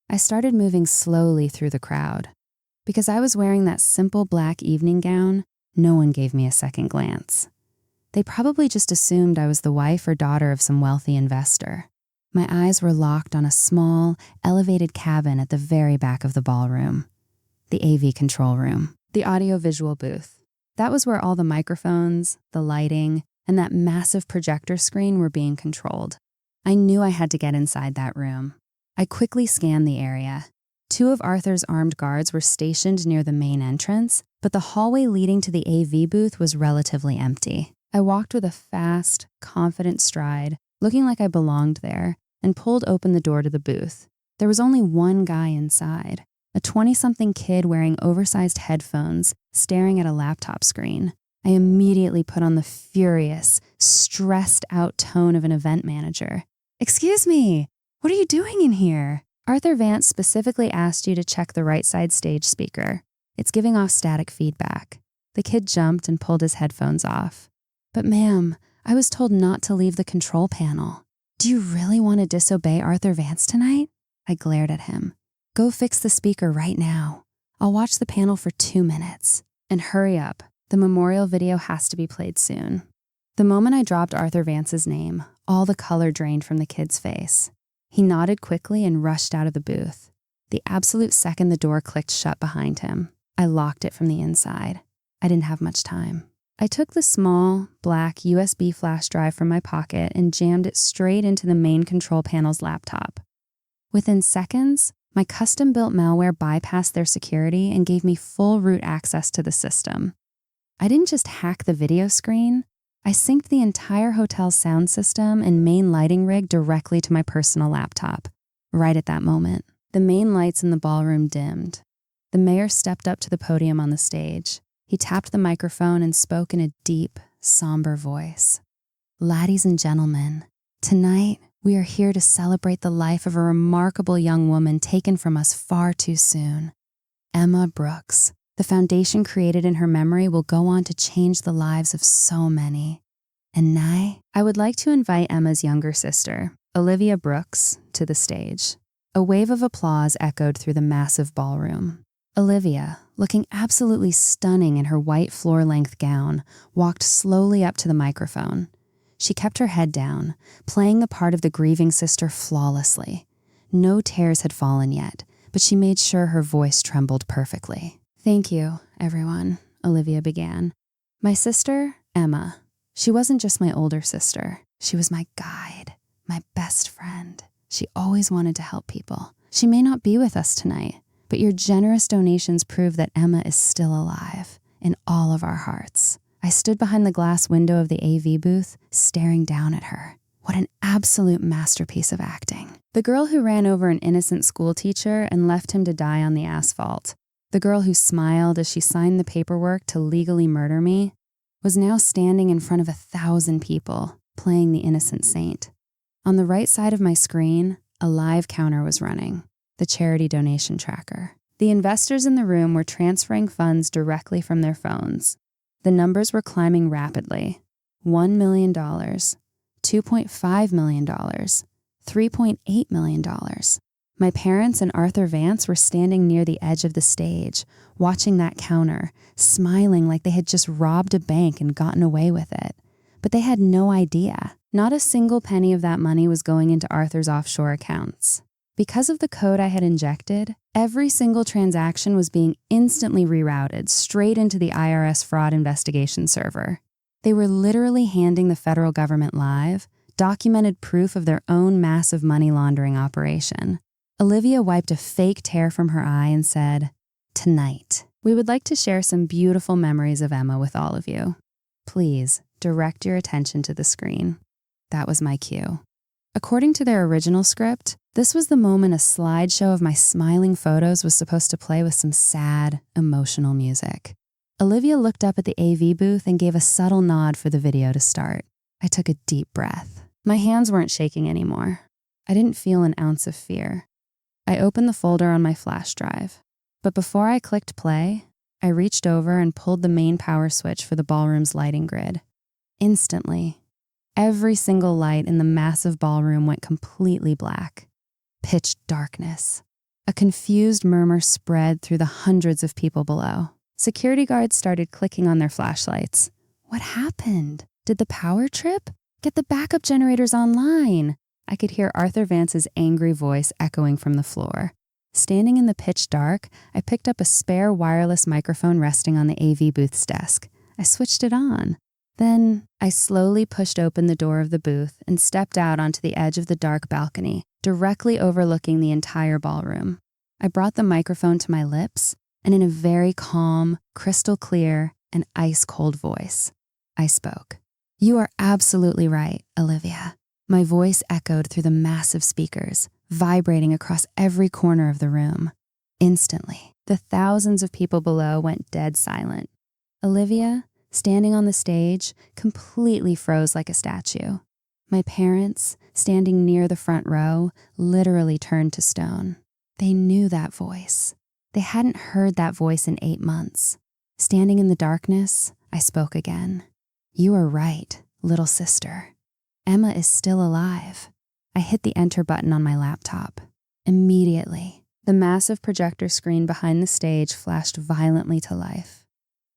I started moving slowly through the crowd. Because I was wearing that simple black evening gown, No one gave me a second glance. They probably just assumed I was the wife or daughter of some wealthy investor. My eyes were locked on a small, elevated cabin at the very back of the ballroom. The AV control room, the audio-visual booth. That was where all the microphones, the lighting, and that massive projector screen were being controlled. I knew I had to get inside that room. I quickly scanned the area. 2 of Arthur's armed guards were stationed near the main entrance, but the hallway leading to the AV booth was relatively empty. I walked with a fast, confident stride, looking like I belonged there, and pulled open the door to the booth. There was only one guy inside, a 20-something kid wearing oversized headphones, staring at a laptop screen. I immediately put on the furious, stressed-out tone of an event manager. "Excuse me, what are you doing in here? Arthur Vance specifically asked you to check the right side stage speaker. It's giving off static feedback." The kid jumped and pulled his headphones off. "But ma'am, I was told not to leave the control panel. Do you really want to disobey Arthur Vance tonight?" I glared at him. "Go fix the speaker right now. I'll watch the panel for 2 minutes. And hurry up. The memorial video has to be played soon." The moment I dropped Arthur Vance's name, all the color drained from the kid's face. He nodded quickly and rushed out of the booth. The absolute second the door clicked shut behind him, I locked it from the inside. I didn't have much time. I took the small, black USB flash drive from my pocket and jammed it straight into the main control panel's laptop. Within seconds, my custom-built malware bypassed their security and gave me full root access to the system. I didn't just hack the video screen, I synced the entire hotel's sound system and main lighting rig directly to my personal laptop. Right at that moment, the main lights in the ballroom dimmed. The mayor stepped up to the podium on the stage. He tapped the microphone and spoke in a deep, somber voice. "Ladies and gentlemen, tonight we are here to celebrate the life of a remarkable young woman taken from us far too soon. Emma Brooks. The foundation created in her memory will go on to change the lives of so many. And now, I would like to invite Emma's younger sister, Olivia Brooks, to the stage." A wave of applause echoed through the massive ballroom. Olivia, looking absolutely stunning in her white floor-length gown, walked slowly up to the microphone. She kept her head down, playing the part of the grieving sister flawlessly. No tears had fallen yet, but she made sure her voice trembled perfectly. "Thank you, everyone," Olivia began. "My sister, Emma. She wasn't just my older sister. She was my guide, my best friend. She always wanted to help people. She may not be with us tonight, but your generous donations prove that Emma is still alive in all of our hearts." I stood behind the glass window of the AV booth, staring down at her. What an absolute masterpiece of acting. The girl who ran over an innocent school teacher and left him to die on the asphalt, the girl who smiled as she signed the paperwork to legally murder me, was now standing in front of 1,000 people, playing the innocent saint. On the right side of my screen, a live counter was running, the charity donation tracker. The investors in the room were transferring funds directly from their phones. The numbers were climbing rapidly. $1 million, $2.5 million, $3.8 million. My parents and Arthur Vance were standing near the edge of the stage, watching that counter, smiling like they had just robbed a bank and gotten away with it. But they had no idea. Not a single penny of that money was going into Arthur's offshore accounts. Because of the code I had injected, every single transaction was being instantly rerouted straight into the IRS fraud investigation server. They were literally handing the federal government live, documented proof of their own massive money laundering operation. Olivia wiped a fake tear from her eye and said, "Tonight, we would like to share some beautiful memories of Emma with all of you. Please direct your attention to the screen." That was my cue. According to their original script, this was the moment a slideshow of my smiling photos was supposed to play with some sad, emotional music. Olivia looked up at the AV booth and gave a subtle nod for the video to start. I took a deep breath. My hands weren't shaking anymore. I didn't feel an ounce of fear. I opened the folder on my flash drive. But before I clicked play, I reached over and pulled the main power switch for the ballroom's lighting grid. Instantly, every single light in the massive ballroom went completely black. Pitch darkness. A confused murmur spread through the hundreds of people below. Security guards started clicking on their flashlights. What happened? Did the power trip? Get the backup generators online. I could hear Arthur Vance's angry voice echoing from the floor. Standing in the pitch dark, I picked up a spare wireless microphone resting on the AV booth's desk. I switched it on. Then I slowly pushed open the door of the booth and stepped out onto the edge of the dark balcony, directly overlooking the entire ballroom. I brought the microphone to my lips, and in a very calm, crystal clear, and ice-cold voice, I spoke. "You are absolutely right, Olivia." My voice echoed through the massive speakers, vibrating across every corner of the room. Instantly, the thousands of people below went dead silent. Olivia, standing on the stage, completely froze like a statue. My parents, standing near the front row, literally turned to stone. They knew that voice. They hadn't heard that voice in 8 months. Standing in the darkness, I spoke again. "You are right, little sister. Emma is still alive." I hit the enter button on my laptop. Immediately, the massive projector screen behind the stage flashed violently to life,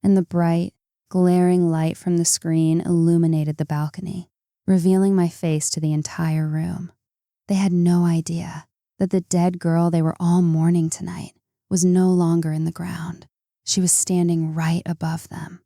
and the bright, glaring light from the screen illuminated the balcony, revealing my face to the entire room. They had no idea that the dead girl they were all mourning tonight was no longer in the ground. She was standing right above them.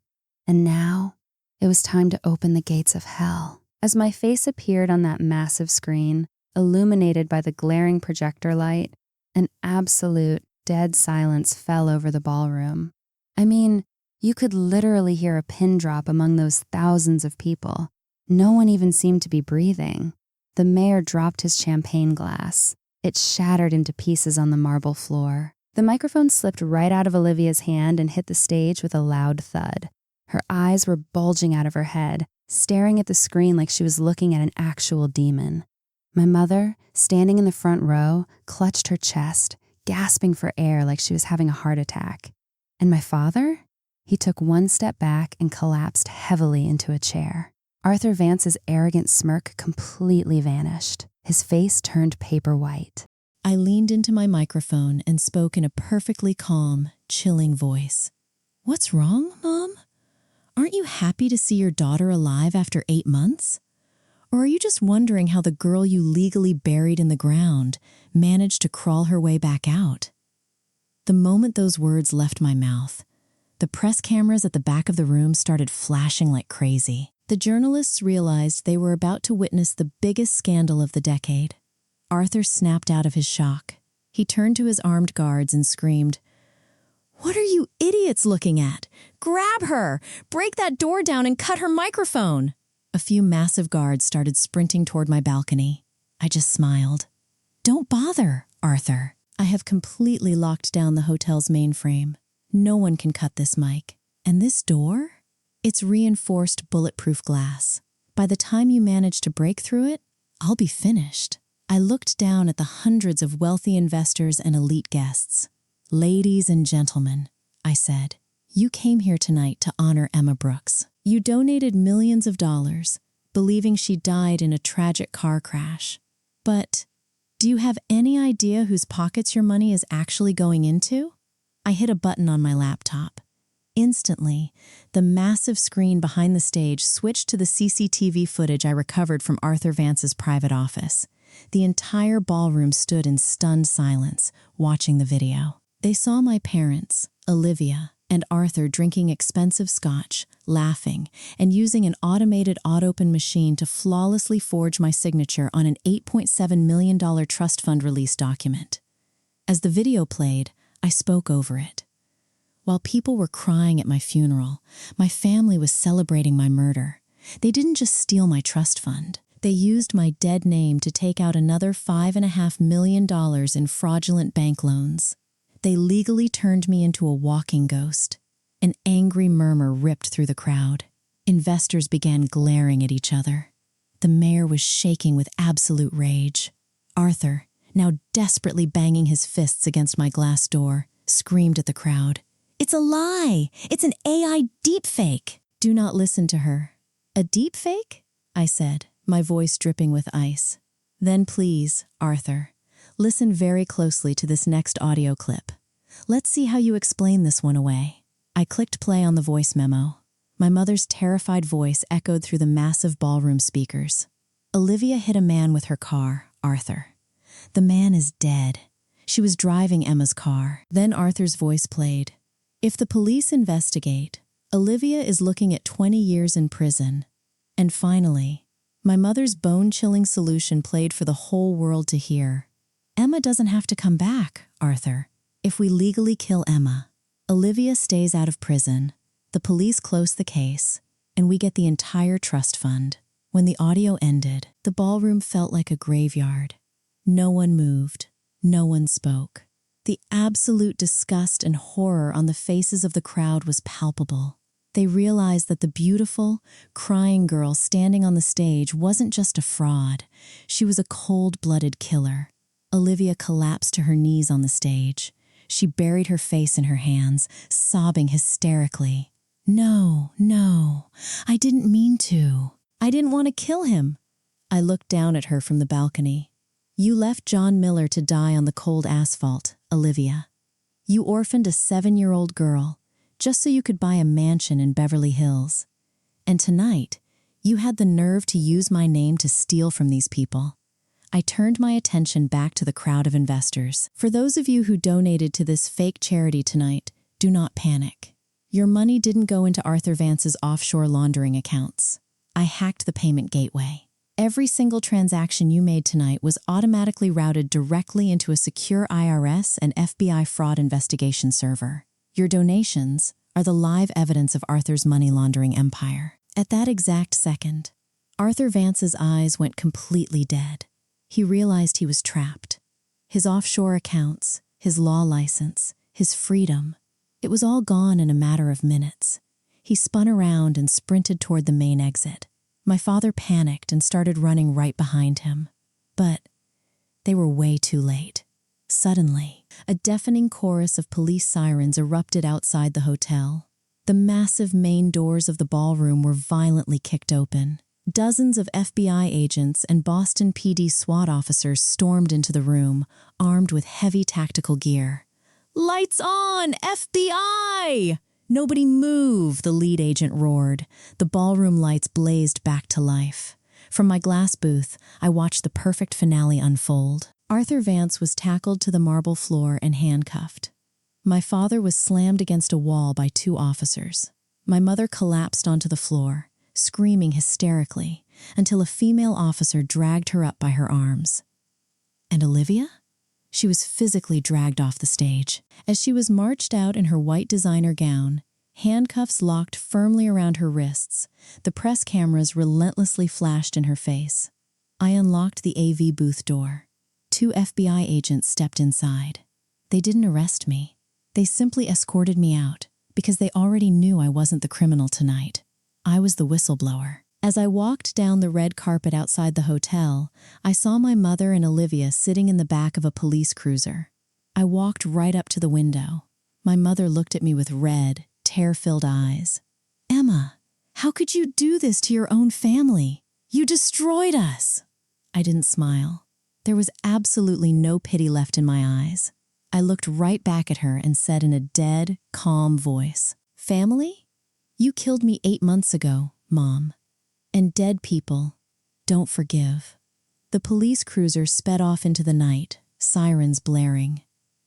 And now, it was time to open the gates of hell. As my face appeared on that massive screen, illuminated by the glaring projector light, an absolute dead silence fell over the ballroom. I mean, you could literally hear a pin drop among those thousands of people. No one even seemed to be breathing. The mayor dropped his champagne glass. It shattered into pieces on the marble floor. The microphone slipped right out of Olivia's hand and hit the stage with a loud thud. Her eyes were bulging out of her head, staring at the screen like she was looking at an actual demon. My mother, standing in the front row, clutched her chest, gasping for air like she was having a heart attack. And my father? He took one step back and collapsed heavily into a chair. Arthur Vance's arrogant smirk completely vanished. His face turned paper white. I leaned into my microphone and spoke in a perfectly calm, chilling voice. "What's wrong, Mom? Aren't you happy to see your daughter alive after 8 months? Or are you just wondering how the girl you legally buried in the ground managed to crawl her way back out?" The moment those words left my mouth, the press cameras at the back of the room started flashing like crazy. The journalists realized they were about to witness the biggest scandal of the decade. Arthur snapped out of his shock. He turned to his armed guards and screamed, "What are you idiots looking at? Grab her! Break that door down and cut her microphone!" A few massive guards started sprinting toward my balcony. I just smiled. "Don't bother, Arthur. I have completely locked down the hotel's mainframe. No one can cut this mic. And this door? It's reinforced bulletproof glass. By the time you manage to break through it, I'll be finished." I looked down at the hundreds of wealthy investors and elite guests. "Ladies and gentlemen," I said, "you came here tonight to honor Emma Brooks. You donated millions of dollars, believing she died in a tragic car crash. But do you have any idea whose pockets your money is actually going into?" I hit a button on my laptop. Instantly, the massive screen behind the stage switched to the CCTV footage I recovered from Arthur Vance's private office. The entire ballroom stood in stunned silence, watching the video. They saw my parents, Olivia, and Arthur drinking expensive scotch, laughing, and using an automated auto-open machine to flawlessly forge my signature on an $8.7 million trust fund release document. As the video played, I spoke over it. While people were crying at my funeral, my family was celebrating my murder. They didn't just steal my trust fund. They used my dead name to take out another $5.5 million in fraudulent bank loans. They legally turned me into a walking ghost. An angry murmur ripped through the crowd. Investors began glaring at each other. The mayor was shaking with absolute rage. Arthur, now desperately banging his fists against my glass door, screamed at the crowd, "It's a lie! It's an AI deepfake!" "Do not listen to her." "A deepfake?" I said, my voice dripping with ice. "Then please, Arthur, listen very closely to this next audio clip. Let's see how you explain this one away." I clicked play on the voice memo. My mother's terrified voice echoed through the massive ballroom speakers. Olivia hit a man with her car, Arthur. The man is dead. She was driving Emma's car. Then Arthur's voice played. If the police investigate, Olivia is looking at 20 years in prison. And finally, my mother's bone-chilling solution played for the whole world to hear. Emma doesn't have to come back, Arthur. If we legally kill Emma, Olivia stays out of prison, the police close the case, and we get the entire trust fund. When the audio ended, the ballroom felt like a graveyard. No one moved. No one spoke. The absolute disgust and horror on the faces of the crowd was palpable. They realized that the beautiful, crying girl standing on the stage wasn't just a fraud. She was a cold-blooded killer. Olivia collapsed to her knees on the stage. She buried her face in her hands, sobbing hysterically. No, I didn't mean to. I didn't want to kill him. I looked down at her from the balcony. You left John Miller to die on the cold asphalt, Olivia. You orphaned a 7-year-old girl just so you could buy a mansion in Beverly Hills. And tonight, you had the nerve to use my name to steal from these people. I turned my attention back to the crowd of investors. For those of you who donated to this fake charity tonight, do not panic. Your money didn't go into Arthur Vance's offshore laundering accounts. I hacked the payment gateway. Every single transaction you made tonight was automatically routed directly into a secure IRS and FBI fraud investigation server. Your donations are the live evidence of Arthur's money laundering empire. At that exact second, Arthur Vance's eyes went completely dead. He realized he was trapped. His offshore accounts, his law license, his freedom, it was all gone in a matter of minutes. He spun around and sprinted toward the main exit. My father panicked and started running right behind him. But they were way too late. Suddenly, a deafening chorus of police sirens erupted outside the hotel. The massive main doors of the ballroom were violently kicked open. Dozens of FBI agents and Boston PD SWAT officers stormed into the room, armed with heavy tactical gear. "Lights on, FBI!" "Nobody move," the lead agent roared. The ballroom lights blazed back to life. From my glass booth, I watched the perfect finale unfold. Arthur Vance was tackled to the marble floor and handcuffed. My father was slammed against a wall by 2 officers. My mother collapsed onto the floor, screaming hysterically, until a female officer dragged her up by her arms. And Olivia? She was physically dragged off the stage. As she was marched out in her white designer gown, handcuffs locked firmly around her wrists, the press cameras relentlessly flashed in her face. I unlocked the AV booth door. 2 FBI agents stepped inside. They didn't arrest me. They simply escorted me out because they already knew I wasn't the criminal tonight. I was the whistleblower. As I walked down the red carpet outside the hotel, I saw my mother and Olivia sitting in the back of a police cruiser. I walked right up to the window. My mother looked at me with red, tear-filled eyes. "Emma, how could you do this to your own family? You destroyed us!" I didn't smile. There was absolutely no pity left in my eyes. I looked right back at her and said in a dead, calm voice, "Family? You killed me 8 months ago, Mom. And dead people don't forgive." The police cruiser sped off into the night, sirens blaring.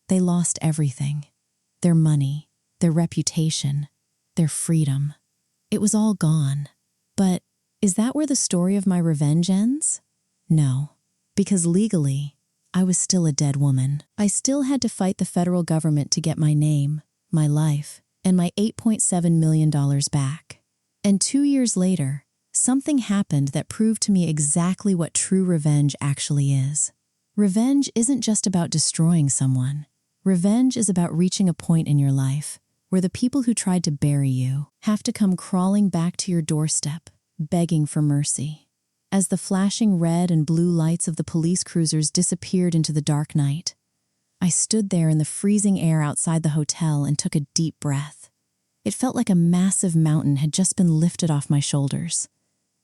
They lost everything. Their money, their reputation, their freedom. It was all gone. But is that where the story of my revenge ends? No, because legally, I was still a dead woman. I still had to fight the federal government to get my name, my life, and my $8.7 million back. And 2 years later, something happened that proved to me exactly what true revenge actually is. Revenge isn't just about destroying someone. Revenge is about reaching a point in your life where the people who tried to bury you have to come crawling back to your doorstep, begging for mercy. As the flashing red and blue lights of the police cruisers disappeared into the dark night, I stood there in the freezing air outside the hotel and took a deep breath. It felt like a massive mountain had just been lifted off my shoulders.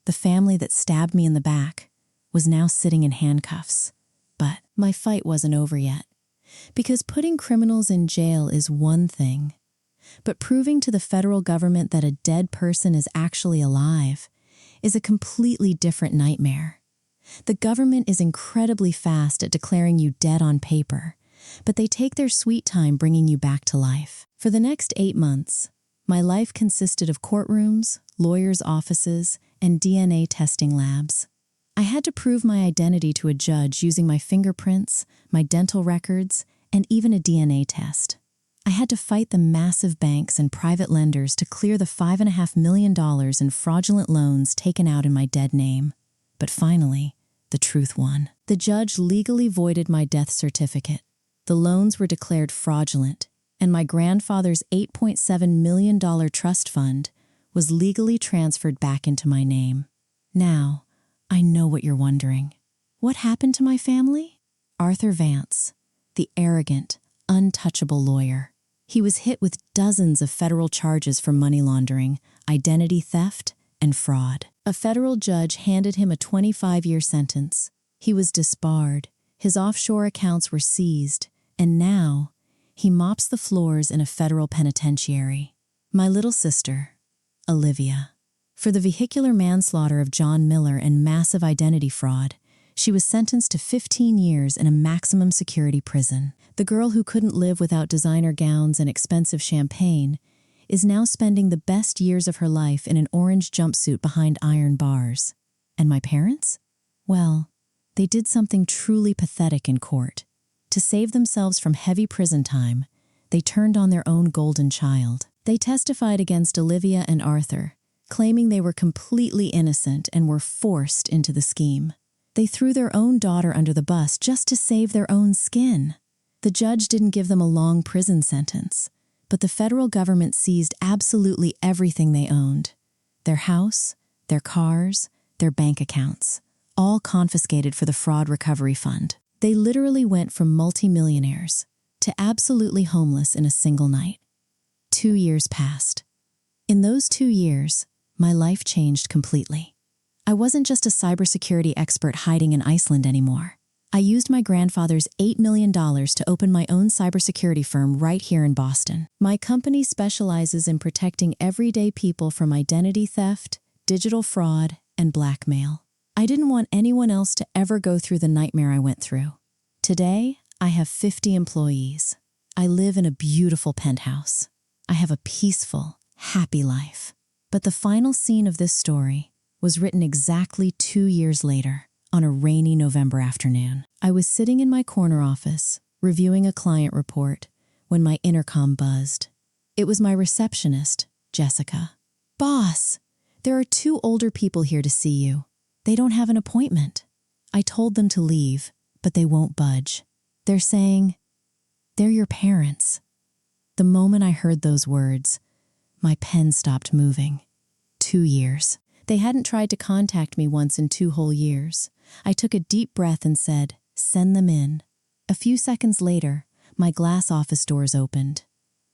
The family that stabbed me in the back was now sitting in handcuffs. But my fight wasn't over yet. Because putting criminals in jail is one thing, But proving to the federal government that a dead person is actually alive is a completely different nightmare. The government is incredibly fast at declaring you dead on paper, but they take their sweet time bringing you back to life. For the next 8 months, my life consisted of courtrooms, lawyers' offices, and DNA testing labs. I had to prove my identity to a judge using my fingerprints, my dental records, and even a DNA test. I had to fight the massive banks and private lenders to clear the $5.5 million in fraudulent loans taken out in my dead name. But finally, the truth won. The judge legally voided my death certificate. The loans were declared fraudulent, and my grandfather's $8.7 million trust fund was legally transferred back into my name. Now, I know what you're wondering. What happened to my family? Arthur Vance, the arrogant, untouchable lawyer. He was hit with dozens of federal charges for money laundering, identity theft, and fraud. A federal judge handed him a 25-year sentence. He was disbarred, his offshore accounts were seized, and now he mops the floors in a federal penitentiary. My little sister, Olivia. For the vehicular manslaughter of John Miller and massive identity fraud, she was sentenced to 15 years in a maximum security prison. The girl who couldn't live without designer gowns and expensive champagne is now spending the best years of her life in an orange jumpsuit behind iron bars. And my parents? Well, they did something truly pathetic in court. To save themselves from heavy prison time, they turned on their own golden child. They testified against Olivia and Arthur, claiming they were completely innocent and were forced into the scheme. They threw their own daughter under the bus just to save their own skin. The judge didn't give them a long prison sentence, but the federal government seized absolutely everything they owned. Their house, their cars, their bank accounts, all confiscated for the fraud recovery fund. They literally went from multimillionaires to absolutely homeless in a single night. 2 years passed. In those 2 years, my life changed completely. I wasn't just a cybersecurity expert hiding in Iceland anymore. I used my grandfather's $8 million to open my own cybersecurity firm right here in Boston. My company specializes in protecting everyday people from identity theft, digital fraud, and blackmail. I didn't want anyone else to ever go through the nightmare I went through. Today, I have 50 employees. I live in a beautiful penthouse. I have a peaceful, happy life. But the final scene of this story was written exactly 2 years later, on a rainy November afternoon. I was sitting in my corner office, reviewing a client report, when my intercom buzzed. It was my receptionist, Jessica. "Boss, there are 2 older people here to see you. They don't have an appointment." I told them to leave, but they won't budge. They're saying, "They're your parents." The moment I heard those words, my pen stopped moving. 2 years. They hadn't tried to contact me once in 2 whole years. I took a deep breath and said, "Send them in." A few seconds later, my glass office doors opened.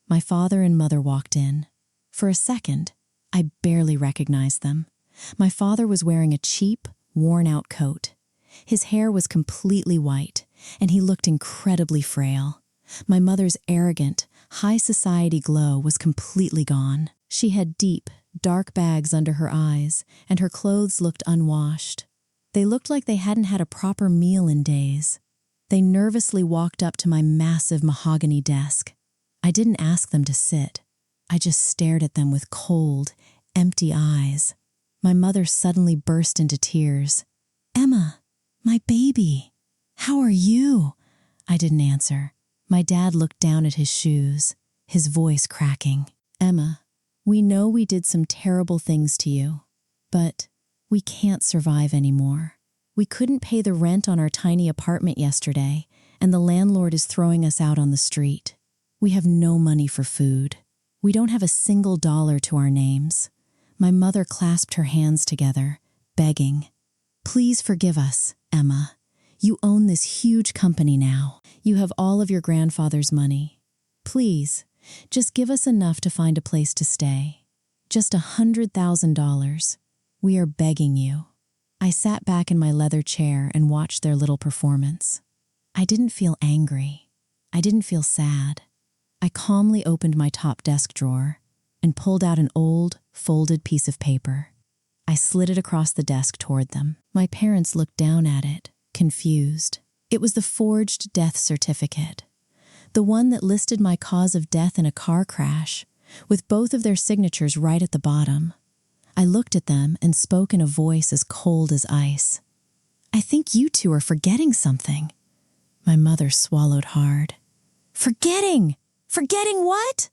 My father and mother walked in. For a second, I barely recognized them. My father was wearing a cheap, worn-out coat. His hair was completely white, and he looked incredibly frail. My mother's arrogant, high society glow was completely gone. She had deep, dark bags under her eyes, and her clothes looked unwashed. They looked like they hadn't had a proper meal in days. They nervously walked up to my massive mahogany desk. I didn't ask them to sit. I just stared at them with cold, empty eyes. My mother suddenly burst into tears. "Emma, my baby, how are you?" I didn't answer. My dad looked down at his shoes, his voice cracking. "Emma, we know we did some terrible things to you, but we can't survive anymore. We couldn't pay the rent on our tiny apartment yesterday, and the landlord is throwing us out on the street. We have no money for food. We don't have a single dollar to our names." My mother clasped her hands together, begging, "Please forgive us, Emma. You own this huge company now. You have all of your grandfather's money. Please, just give us enough to find a place to stay. Just $100,000. We are begging you." I sat back in my leather chair and watched their little performance. I didn't feel angry. I didn't feel sad. I calmly opened my top desk drawer and pulled out an old, folded piece of paper. I slid it across the desk toward them. My parents looked down at it, confused. It was the forged death certificate, the one that listed my cause of death in a car crash, with both of their signatures right at the bottom. I looked at them and spoke in a voice as cold as ice. "I think you two are forgetting something." My mother swallowed hard. "Forgetting? Forgetting what?"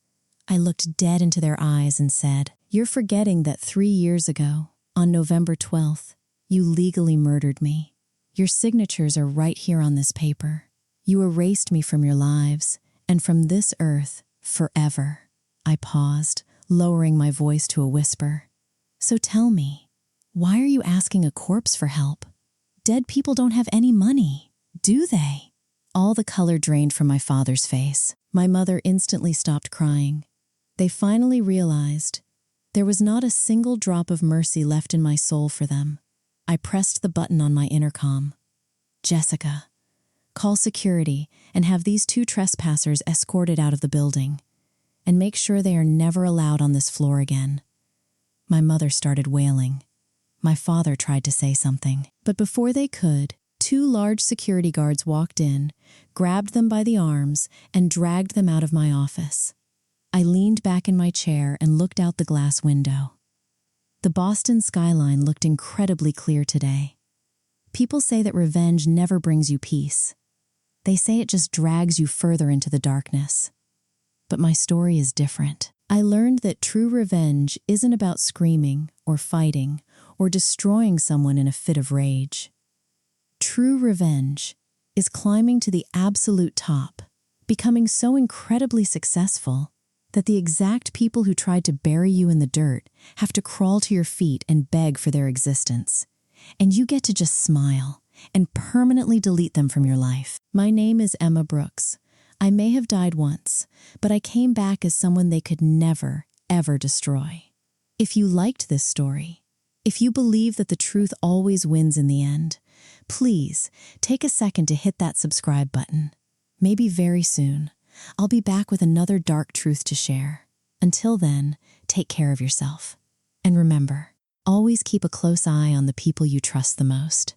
I looked dead into their eyes and said, "You're forgetting that 3 years ago, on November 12th, you legally murdered me. Your signatures are right here on this paper. You erased me from your lives, and from this earth, forever." I paused, lowering my voice to a whisper. "So tell me, why are you asking a corpse for help? Dead people don't have any money, do they?" All the color drained from my father's face. My mother instantly stopped crying. They finally realized there was not a single drop of mercy left in my soul for them. I pressed the button on my intercom. "Jessica, call security and have these 2 trespassers escorted out of the building. And make sure they are never allowed on this floor again." My mother started wailing. My father tried to say something, but before they could, 2 large security guards walked in, grabbed them by the arms, and dragged them out of my office. I leaned back in my chair and looked out the glass window. The Boston skyline looked incredibly clear today. People say that revenge never brings you peace. They say it just drags you further into the darkness. But my story is different. I learned that true revenge isn't about screaming or fighting or destroying someone in a fit of rage. True revenge is climbing to the absolute top, becoming so incredibly successful that the exact people who tried to bury you in the dirt have to crawl to your feet and beg for their existence. And you get to just smile and permanently delete them from your life. My name is Emma Brooks. I may have died once, but I came back as someone they could never, ever destroy. If you liked this story, if you believe that the truth always wins in the end, please take a second to hit that subscribe button. Maybe very soon, I'll be back with another dark truth to share. Until then, take care of yourself. And remember, always keep a close eye on the people you trust the most.